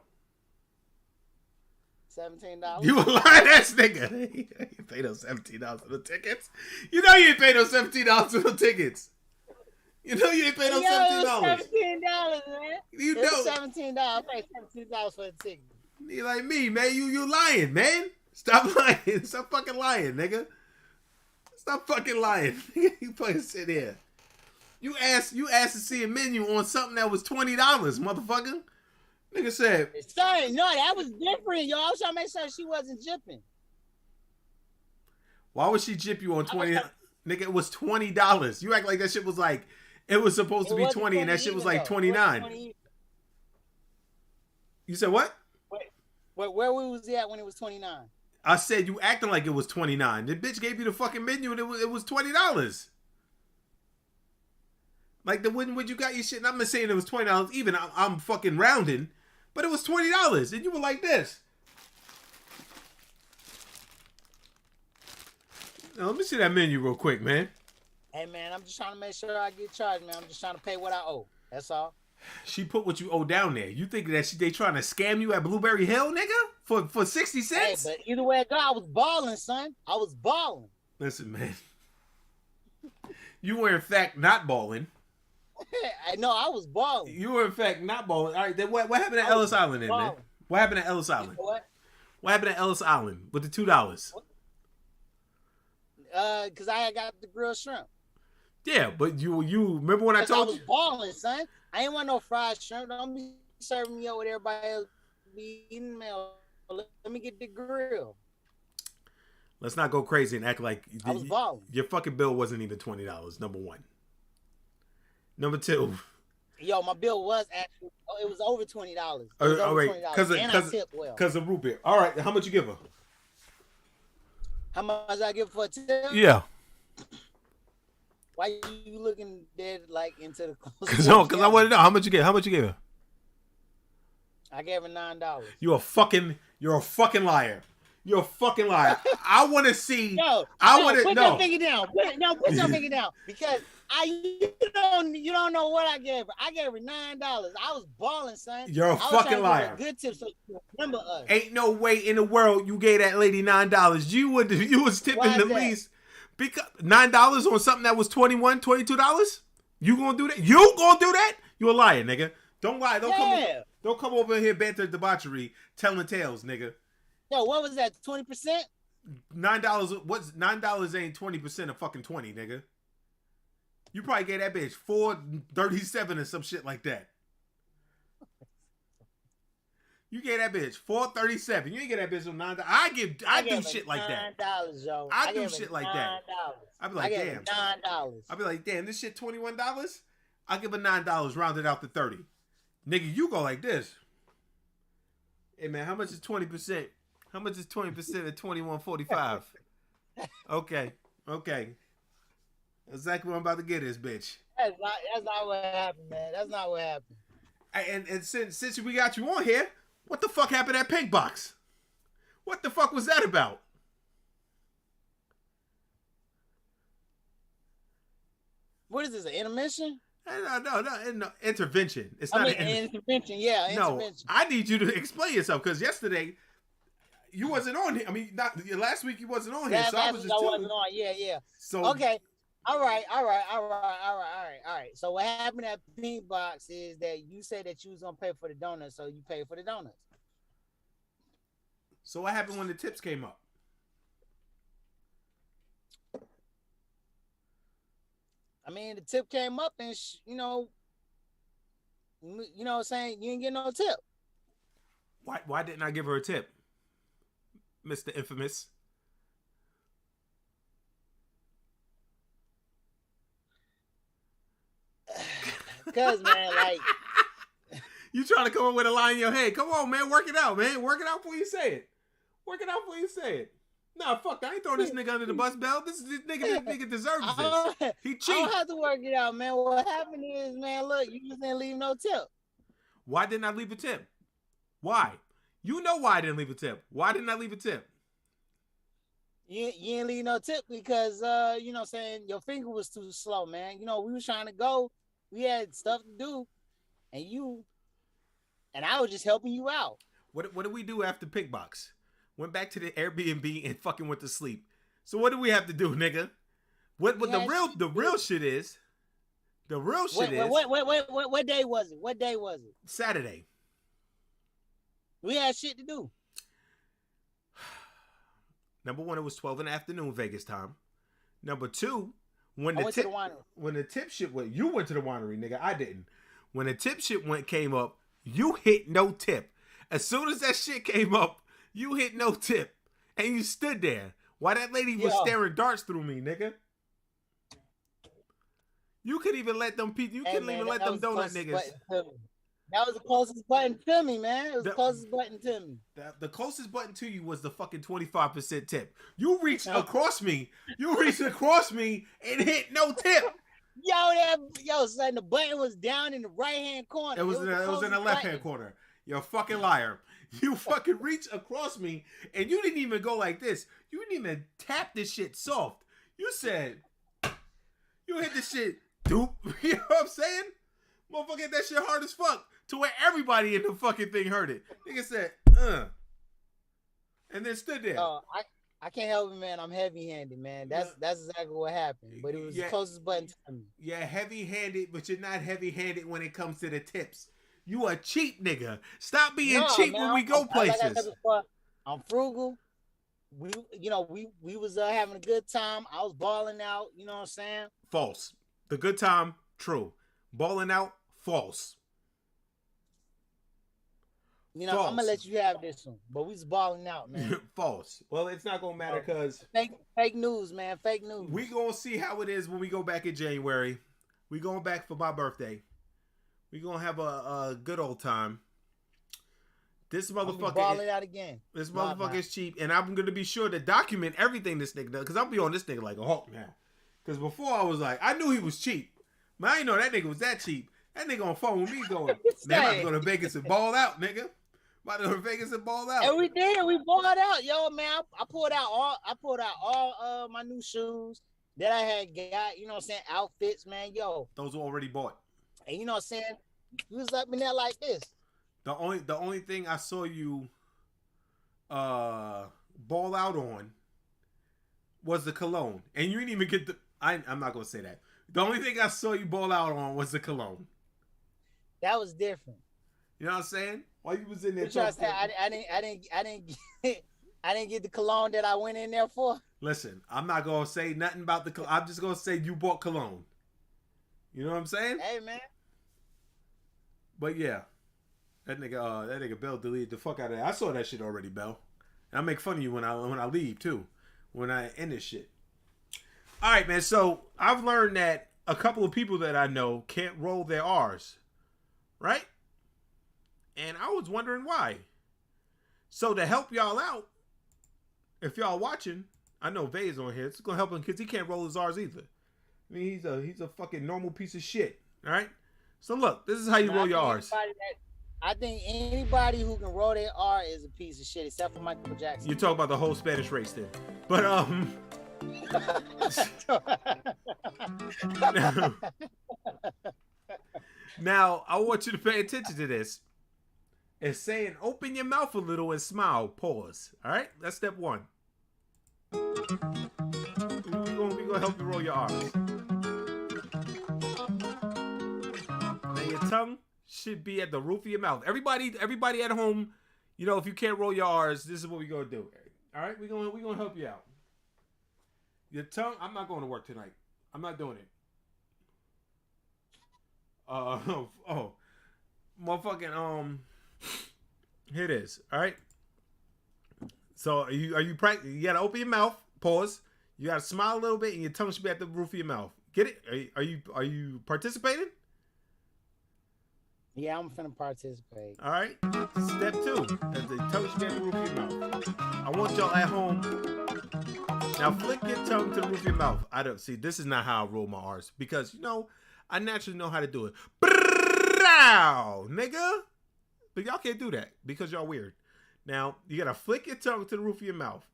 $17. You a lying ass nigga. You paid those $17 for the tickets. You know you ain't paid those $17 for the tickets. You know you ain't paid those $17. $17, man. You It was know. $17. I paid $17 for the ticket. You like me, man. You lying, man. Stop lying. Stop fucking lying, nigga. Stop fucking lying. You fucking sit here. You asked to see a menu on something that was $20, motherfucker. Nigga said, Sorry, no, that was different, yo. I was trying to make sure she wasn't jipping. why would she jip you on 20? Nigga, it was $20. You act like that shit was like, it was supposed to be 20 and that shit was like 29. You said what? Where we was at when it was 29? I said you acting like it was 29. The bitch gave you the fucking menu and it was $20. Like the when you got your shit, and I'm not saying it was $20 even. I'm fucking rounding, but it was $20, and you were like this. Now, let me see that menu real quick, man. Hey, man, I'm just trying to make sure I get charged, man. I'm just trying to pay what I owe. That's all. She put what you owe down there. You think that they trying to scam you at Blueberry Hill, nigga? For 60 Hey, cents? but either way it go, I was balling, son. I was balling. Listen, man. You were in fact not balling. I know I was balling. You were in fact not balling. All right, then what happened at Ellis Island then, man? What happened at Ellis Island? What? What happened at Ellis Island with the $2? Because I got the grilled shrimp. Yeah, but you remember when I told I was you? balling, son. I ain't want no fried shrimp. Don't be serving me up with everybody else be eating meal. Let me get the grill. Let's not go crazy and act like I was balling. your fucking bill wasn't even $20. Number one. Number two. Yo, my bill was actually it was over $20. All right, because of root beer. All right, how much you give her? How much I give for a tip? Yeah. Why you looking dead like into the clothes? Because I want to know how much you get. How much you give her? I gave her $9. You're a fucking liar. You're a fucking liar. I want to see. No, I want to put know. your finger down. Put your finger down because you don't know what I gave her. I gave her $9. I was balling, son. You're a fucking liar. Good tip, so you remember us. Ain't no way in the world you gave that lady $9. You was tipping the least. Because $9 on something that was $21, $22? You gonna do that? You gonna do that? You a liar, nigga. Don't lie. Don't come over here, Banter Debauchery, telling tales, nigga. Yo, what was that? 20%? $9. What's $9? Ain't 20% of fucking 20, nigga. You probably gave that bitch $4.37 or some shit like that. You gave that bitch $4.37. You ain't get that bitch on $9. I do shit like that. $9, yo. I do shit like that. I be like, damn. $9. I be like, damn, this shit $21. I'll give her $9 rounded out to 30. Nigga, you go like this. Hey man, how much is 20%? How much is 20% of $21.45? Okay. Exactly what I'm about to get this bitch. That's not what happened, man. That's not what happened. And since we got you on here, what the fuck happened at Pink Box? What the fuck was that about? What is this, an intermission? No, intervention. It's I not mean, an intervention. Yeah, No, intervention. I need you to explain yourself because yesterday you wasn't on here. I mean, not last week you wasn't on here, so I was just telling. wasn't on. Yeah. So Okay. All right. So what happened at Pink Box is that you said that you was gonna pay for the donuts, so you paid for the donuts. So what happened when the tips came up? I mean, the tip came up, and you know what I'm saying? You didn't get no tip. Why didn't I give her a tip, Mr. Infamous? Because man, like you trying to come up with a line in your head? Come on, man, work it out, man. Work it out before you say it. Work it out before you say it. Nah, fuck that. I ain't throwing this nigga under the bus, Bell. This nigga deserves this. He cheat. I don't have to work it out, man. What happened is, man, look, you just didn't leave no tip. Why didn't I leave a tip? Why? You know why I didn't leave a tip. Why didn't I leave a tip? You didn't leave no tip because you know what I'm saying, your finger was too slow, man. You know, we was trying to go. We had stuff to do, and I was just helping you out. What did we do after Pink Box? Went back to the Airbnb and fucking went to sleep. So what do we have to do, nigga? What the real shit is? The real shit is. What day was it? What day was it? Saturday. We had shit to do. Number one, it was 12 in the afternoon Vegas time. Number two, when the tip shit went, you went to the winery, nigga. I didn't. When the tip shit came up, you hit no tip. As soon as that shit came up, you hit no tip. And you stood there while that lady was staring darts through me, nigga. You could even let them people, you couldn't even let them donut niggas. That was the closest button to me, man. It was the closest button to me. The closest button to you was the fucking 25% tip. You reached across me. You reached across me and hit no tip. Son, the button was down in the right-hand corner. It was in the left-hand corner. You're a fucking liar. You fucking reached across me and you didn't even go like this. You didn't even tap this shit soft. You said, you hit this shit, doop. You know what I'm saying? Motherfucker hit that shit hard as fuck to where everybody in the fucking thing heard it. Nigga said, and then stood there. Oh, I can't help it, man. I'm heavy-handed, man. That's exactly what happened. But it was the closest button to me. Yeah, heavy-handed, but you're not heavy-handed when it comes to the tips. You a cheap nigga. Stop being cheap when we go places. Like I said before, I'm frugal. We was having a good time. I was balling out. You know what I'm saying? False. The good time, true. Balling out, false. You know, I'm gonna let you have this one, but we was balling out, man. False. Well, it's not gonna matter because fake news, man. Fake news. We gonna see how it is when we go back in January. We going back for my birthday. We gonna have a good old time. This motherfucker balling out again. This motherfucker is cheap, and I'm gonna be sure to document everything this nigga does, because I'll be on this nigga like a hawk now. Because before I was like, I knew he was cheap, but I didn't know that nigga was that cheap. That nigga on phone with me going, man, I'm about to go to Vegas and ball out, nigga. About to go to Vegas and ball out. And we did. We balled out, yo, man. I pulled out all my new shoes that I had got. You know what I'm saying? Outfits, man. Yo, those were already bought. And you know what I'm saying? You was up in there like this. The only thing I saw you ball out on was the cologne. And you didn't even get I'm not gonna say that. The only thing I saw you ball out on was the cologne. That was different. You know what I'm saying? While you was in there, I didn't get the cologne that I went in there for. Listen, I'm not gonna say nothing about the cologne. I'm just gonna say you bought cologne. You know what I'm saying? Hey, man. But yeah, that nigga Bell deleted the fuck out of that. I saw that shit already, Bell. And I make fun of you when I leave too, when I end this shit. All right, man. So I've learned that a couple of people that I know can't roll their R's, right? And I was wondering why. So to help y'all out, if y'all watching, I know Vay's on here. It's gonna help him because he can't roll his R's either. I mean, he's a fucking normal piece of shit. All right. So look, this is how you roll your R's. I think anybody who can roll their R is a piece of shit, except for Michael Jackson. You talk about the whole Spanish race then, but Now, I want you to pay attention to this. It's saying open your mouth a little and smile. Pause. All right? That's step one. We're gonna help you roll your R's. Now, your tongue should be at the roof of your mouth. Everybody at home, you know, if you can't roll your R's, this is what we're going to do. All right? We're gonna help you out. Your tongue, I'm not going to work tonight. I'm not doing it. Motherfucking, here it is. All right. So are you practicing? You gotta open your mouth. Pause. You gotta smile a little bit, and your tongue should be at the roof of your mouth. Get it? Are you participating? Yeah, I'm finna participate. All right. Step 2. The tongue should be at the roof of your mouth. I want y'all at home. Now flick your tongue to the roof of your mouth. I don't see. This is not how I roll my R's because I naturally know how to do it. Brow, nigga. But y'all can't do that because y'all weird. Now, you gotta flick your tongue to the roof of your mouth.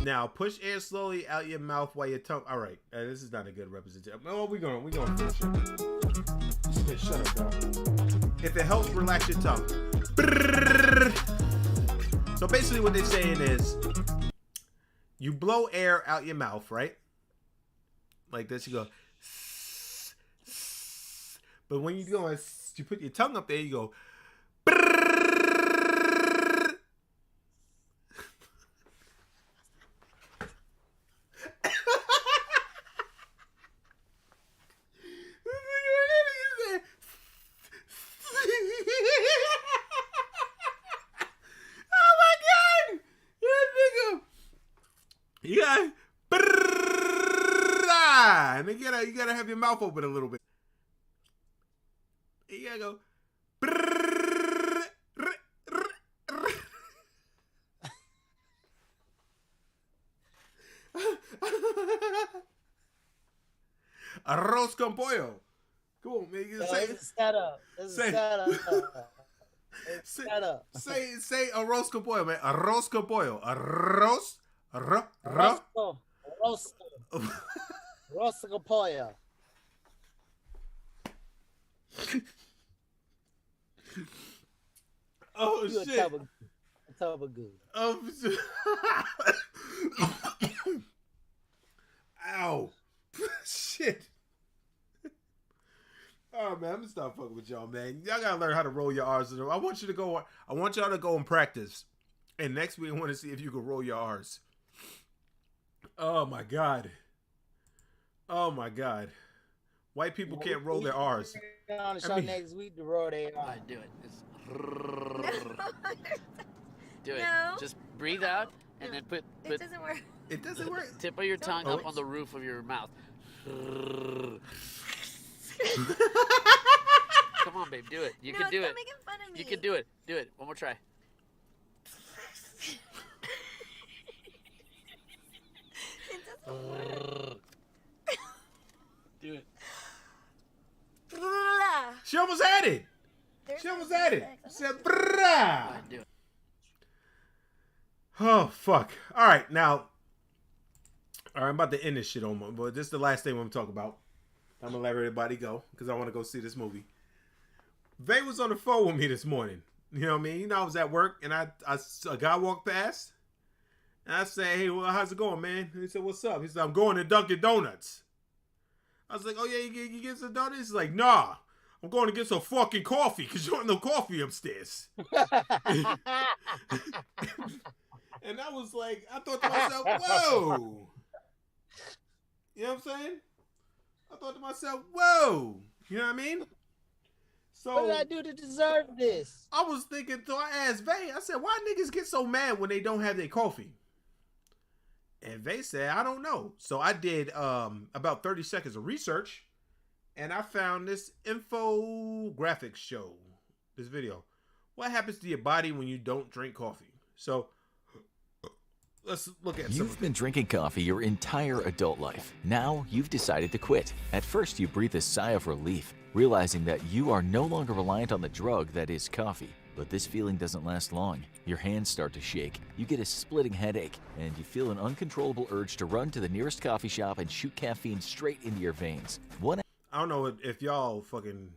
Now, push air slowly out your mouth while your tongue... All right, this is not a good representation. Oh, we're gonna finish it. Shut up, bro. If it helps, relax your tongue. So basically what they're saying is you blow air out your mouth, right? Like this, you go. But when you go, you put your tongue up there, you go. You gotta have your mouth open a little bit. You gotta go. Arroz con pollo. Come on, man. You say It's a setup. It's a setup. Say arroz con pollo, man. Arroz con pollo. Arroz. Roast pollo. Oh You shit! a tub of good. Oh, ow! Shit! Oh man, I'm gonna stop fucking with y'all, man. Y'all gotta learn how to roll your R's. I want y'all to go and practice. And next week, I want to see if you can roll your R's. Oh my god! Oh my god! White people can't roll their R's. On the show next week to roll their R's. Alright, do it. Do it. No. Just breathe out and then put It doesn't work. It doesn't work. tip of your tongue Oh. up on the roof of your mouth. Come on, babe, do it. You can do stop it. making fun of me. You can do it. Do it. One more try. It doesn't work. Do it. She almost had it. There's She no almost had it. sex. She said, brah. Alright, do it. Oh, fuck. All right, now. All right, I'm about to end this shit on, but this is the last thing I'm going to talk about. I'm going to let everybody go because I want to go see this movie. Vay was on the phone with me this morning. You know what I mean? You know, I was at work and a guy walked past. And I said, hey, well, how's it going, man? And he said, what's up? He said, I'm going to Dunkin' Donuts. I was like, oh, yeah, you get some donuts? He's like, nah, I'm going to get some fucking coffee because you don't have no coffee upstairs. And I was like, I thought to myself, whoa. You know what I'm saying? I thought to myself, whoa. You know what I mean? So What did I do to deserve this? I was thinking, so I asked Vay, I said, why niggas get so mad when they don't have their coffee? And Vay said, I don't know. So I did about 30 seconds of research, and I found this infographics show, this video. What happens to your body when you don't drink coffee? So let's look at some You've been drinking coffee your entire adult life. Now you've decided to quit. At first, you breathe a sigh of relief, realizing that you are no longer reliant on the drug that is coffee. But this feeling doesn't last long. Your hands start to shake, you get a splitting headache, and you feel an uncontrollable urge to run to the nearest coffee shop and shoot caffeine straight into your veins. I don't know if y'all fucking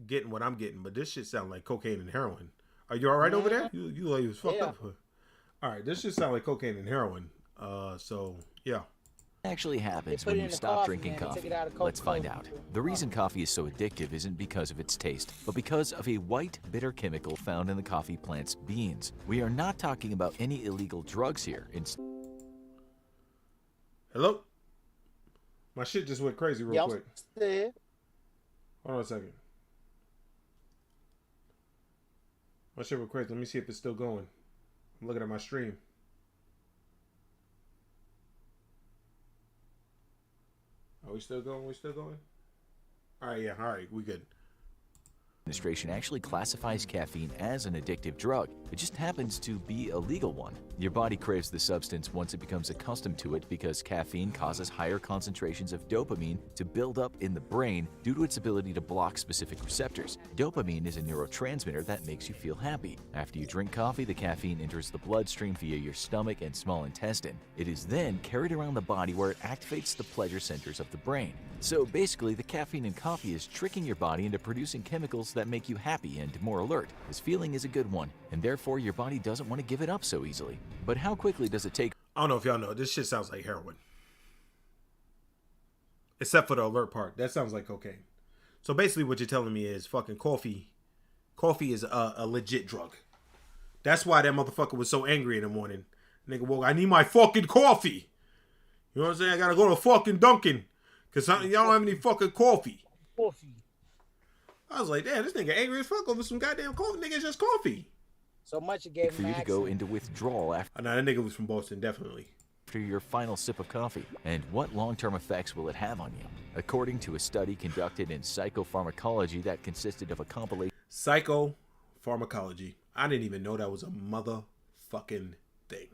getting what I'm getting, but this shit sound like cocaine and heroin. Are you all right over there? You like you was fucked up. All right, this shit sound like cocaine and heroin. So yeah. Actually happens when you stop drinking coffee. Let's find out. The reason coffee is so addictive isn't because of its taste, but because of a white, bitter chemical found in the coffee plant's beans. We are not talking about any illegal drugs here. Hello? My shit just went crazy real quick. Still. Hold on a second. My shit went crazy. Let me see if it's still going. I'm looking at my stream. Are we still going? We still going? All right, yeah. All right, we good. Administration actually classifies caffeine as an addictive drug. It just happens to be a legal one. Your body craves the substance once it becomes accustomed to it because caffeine causes higher concentrations of dopamine to build up in the brain due to its ability to block specific receptors. Dopamine is a neurotransmitter that makes you feel happy. After you drink coffee, the caffeine enters the bloodstream via your stomach and small intestine. It is then carried around the body where it activates the pleasure centers of the brain. So basically, the caffeine in coffee is tricking your body into producing chemicals that make you happy and more alert. This feeling is a good one, and therefore your body doesn't want to give it up so easily. But how quickly does it take? I don't know if y'all know. This shit sounds like heroin. Except for the alert part. That sounds like cocaine. So basically what you're telling me is fucking coffee. Coffee is a legit drug. That's why that motherfucker was so angry in the morning. Nigga woke, I need my fucking coffee. You know what I'm saying? I gotta go to fucking Dunkin'. Because y'all don't have any fucking coffee. I was like, damn, this nigga angry as fuck over some goddamn coffee. Nigga, it's just coffee. So much it gave For him you to go into withdrawal after Nah, that nigga was from Boston, definitely. your final sip of coffee. And what long-term effects will it have on you? According to a study conducted in psychopharmacology that consisted of a compilation Psychopharmacology. I didn't even know that was a motherfucking thing.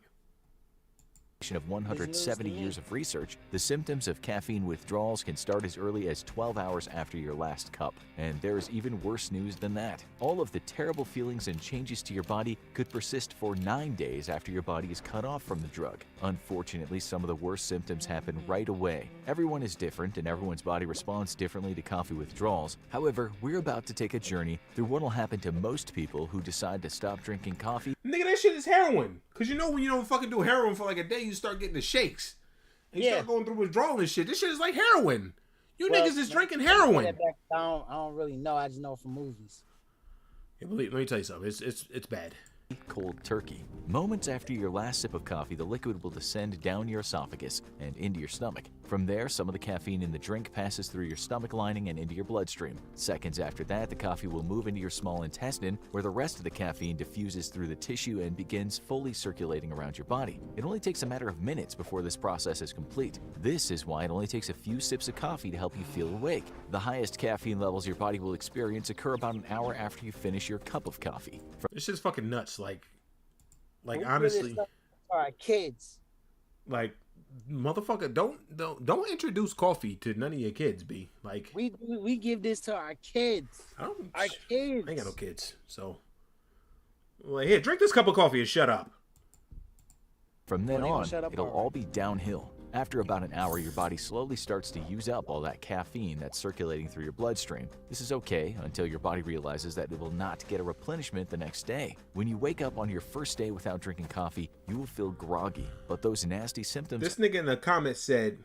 of 170 years of research, the symptoms of caffeine withdrawals can start as early as 12 hours after your last cup. And there is even worse news than that. All of the terrible feelings and changes to your body could persist for 9 days after your body is cut off from the drug. Unfortunately, some of the worst symptoms happen right away. Everyone is different and everyone's body responds differently to coffee withdrawals. However, we're about to take a journey through what will happen to most people who decide to stop drinking coffee. Nigga, that shit is heroin. Because you know when you don't fucking do heroin for like a day, you start getting the shakes. And you start going through withdrawal and shit. This shit is like heroin. You niggas is drinking heroin. I don't really know. I just know from movies. Yeah, let me tell you something. It's bad. Cold turkey. Moments after your last sip of coffee, the liquid will descend down your esophagus and into your stomach. From there, some of the caffeine in the drink passes through your stomach lining and into your bloodstream. Seconds after that, the coffee will move into your small intestine, where the rest of the caffeine diffuses through the tissue and begins fully circulating around your body. It only takes a matter of minutes before this process is complete. This is why it only takes a few sips of coffee to help you feel awake. The highest caffeine levels your body will experience occur about an hour after you finish your cup of coffee. This shit's fucking nuts. Like honestly, all right, kids. Like, motherfucker, don't introduce coffee to none of your kids. B. Like we give this to our kids. Our kids. I ain't got no kids, so like, here, drink this cup of coffee and shut up. From then on, it'll all be downhill. After about an hour, your body slowly starts to use up all that caffeine that's circulating through your bloodstream. This is okay until your body realizes that it will not get a replenishment the next day. When you wake up on your first day without drinking coffee, you will feel groggy, but those nasty symptoms... This nigga in the comments said,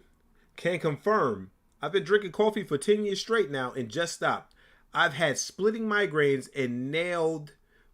can confirm, I've been drinking coffee for 10 years straight now and just stopped. I've had splitting migraines and nailed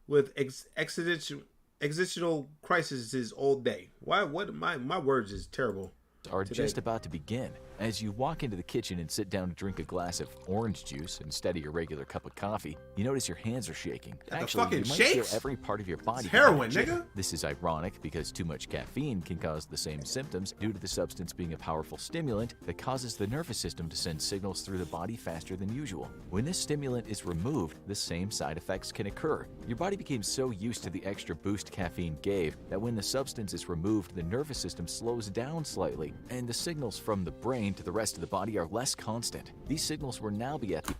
with existential crises all day. Why? What? My words is terrible. Are just about to begin. As you walk into the kitchen and sit down to drink a glass of orange juice instead of your regular cup of coffee, you notice your hands are shaking. Actually, you might feel every part of your body. It's heroin, nigga. This is ironic because too much caffeine can cause the same symptoms due to the substance being a powerful stimulant that causes the nervous system to send signals through the body faster than usual. When this stimulant is removed, the same side effects can occur. Your body became so used to the extra boost caffeine gave that when the substance is removed, the nervous system slows down slightly, and the signals from the brain to the rest of the body are less constant. These signals will now be at the...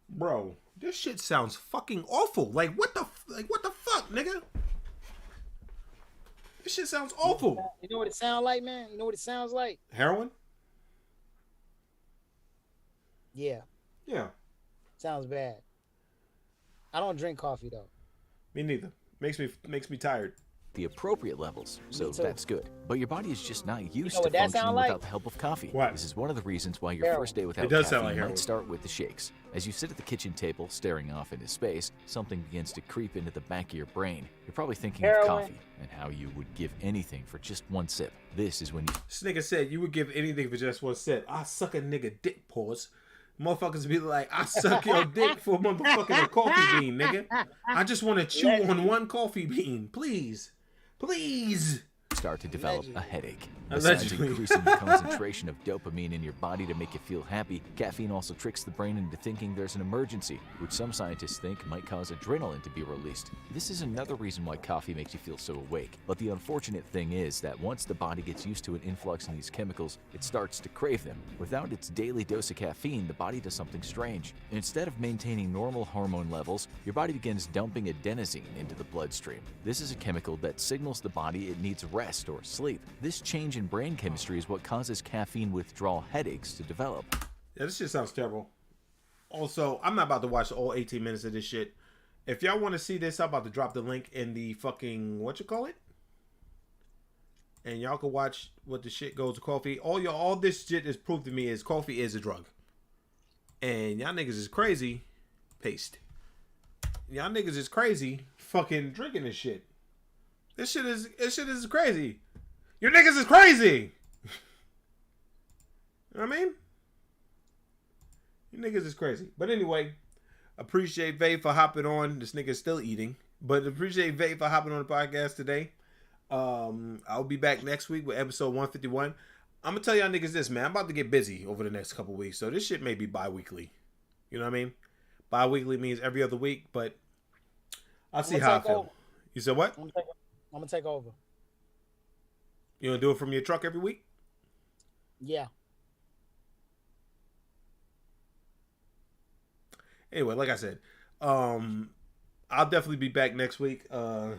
Bro, this shit sounds fucking awful. Like, what the like what the fuck, nigga? This shit sounds awful. You know what it sounds like, man? You know what it sounds like? Heroin? Yeah, Yeah. sounds bad. I don't drink coffee though. Me neither. Makes me tired. The appropriate levels, so too. that's good. But your body is just not used what to that functioning sound like? without the help of coffee. What? This is one of the reasons why your Heroin. first day without It does sound caffeine like heroin. might start with the shakes. As you sit at the kitchen table, staring off into space, something begins to creep into the back of your brain. You're probably thinking of Heroin. coffee and how you would give anything for just one sip. This is when you This nigga said you would give anything for just one sip. I suck a nigga dick, pause. Motherfuckers be like, I suck your dick for motherfucking a coffee bean, nigga. I just want to chew on one coffee bean. Please. Please. start to develop Allegedly. a headache. Besides Allegedly. increasing the concentration of dopamine in your body to make you feel happy, caffeine also tricks the brain into thinking there's an emergency, which some scientists think might cause adrenaline to be released. This is another reason why coffee makes you feel so awake. But the unfortunate thing is that once the body gets used to an influx in these chemicals, it starts to crave them. Without its daily dose of caffeine, the body does something strange. Instead of maintaining normal hormone levels, your body begins dumping adenosine into the bloodstream. This is a chemical that signals the body it needs rest or sleep. This change in brain chemistry is what causes caffeine withdrawal headaches to develop. Yeah, this shit sounds terrible. Also, I'm not about to watch all 18 minutes of this shit. If y'all want to see this, I'm about to drop the link in the fucking, and y'all can watch what the shit goes to coffee. All this shit is proof to me is coffee is a drug. And y'all niggas is crazy. Paste. Y'all niggas is crazy fucking drinking this shit. This shit is crazy. Your niggas is crazy. You know what I mean? You niggas is crazy. But anyway, appreciate Vay for hopping on. This nigga's still eating. But appreciate Vay for hopping on the podcast today. I'll be back next week with episode 151. I'm going to tell y'all niggas this, man. I'm about to get busy over the next couple weeks. So this shit may be bi-weekly. You know what I mean? Bi-weekly means every other week. But I'll see how I feel. Over. You said what? I'm gonna take over. You gonna do it from your truck every week? Yeah. Anyway, like I said, I'll definitely be back next week. And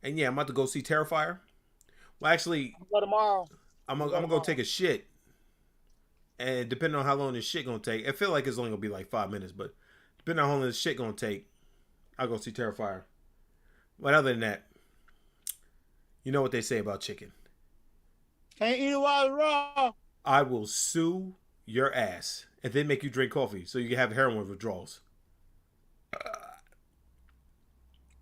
yeah, I'm about to go see Terrifier. Well, actually, Go tomorrow. I'm gonna go take a shit. And depending on how long this shit gonna take, I feel like it's only gonna be like 5 minutes, but depending on how long this shit gonna take, I'll go see Terrifier. But other than that, you know what they say about chicken. Can't eat it while it's raw. I will sue your ass and then make you drink coffee so you can have heroin withdrawals.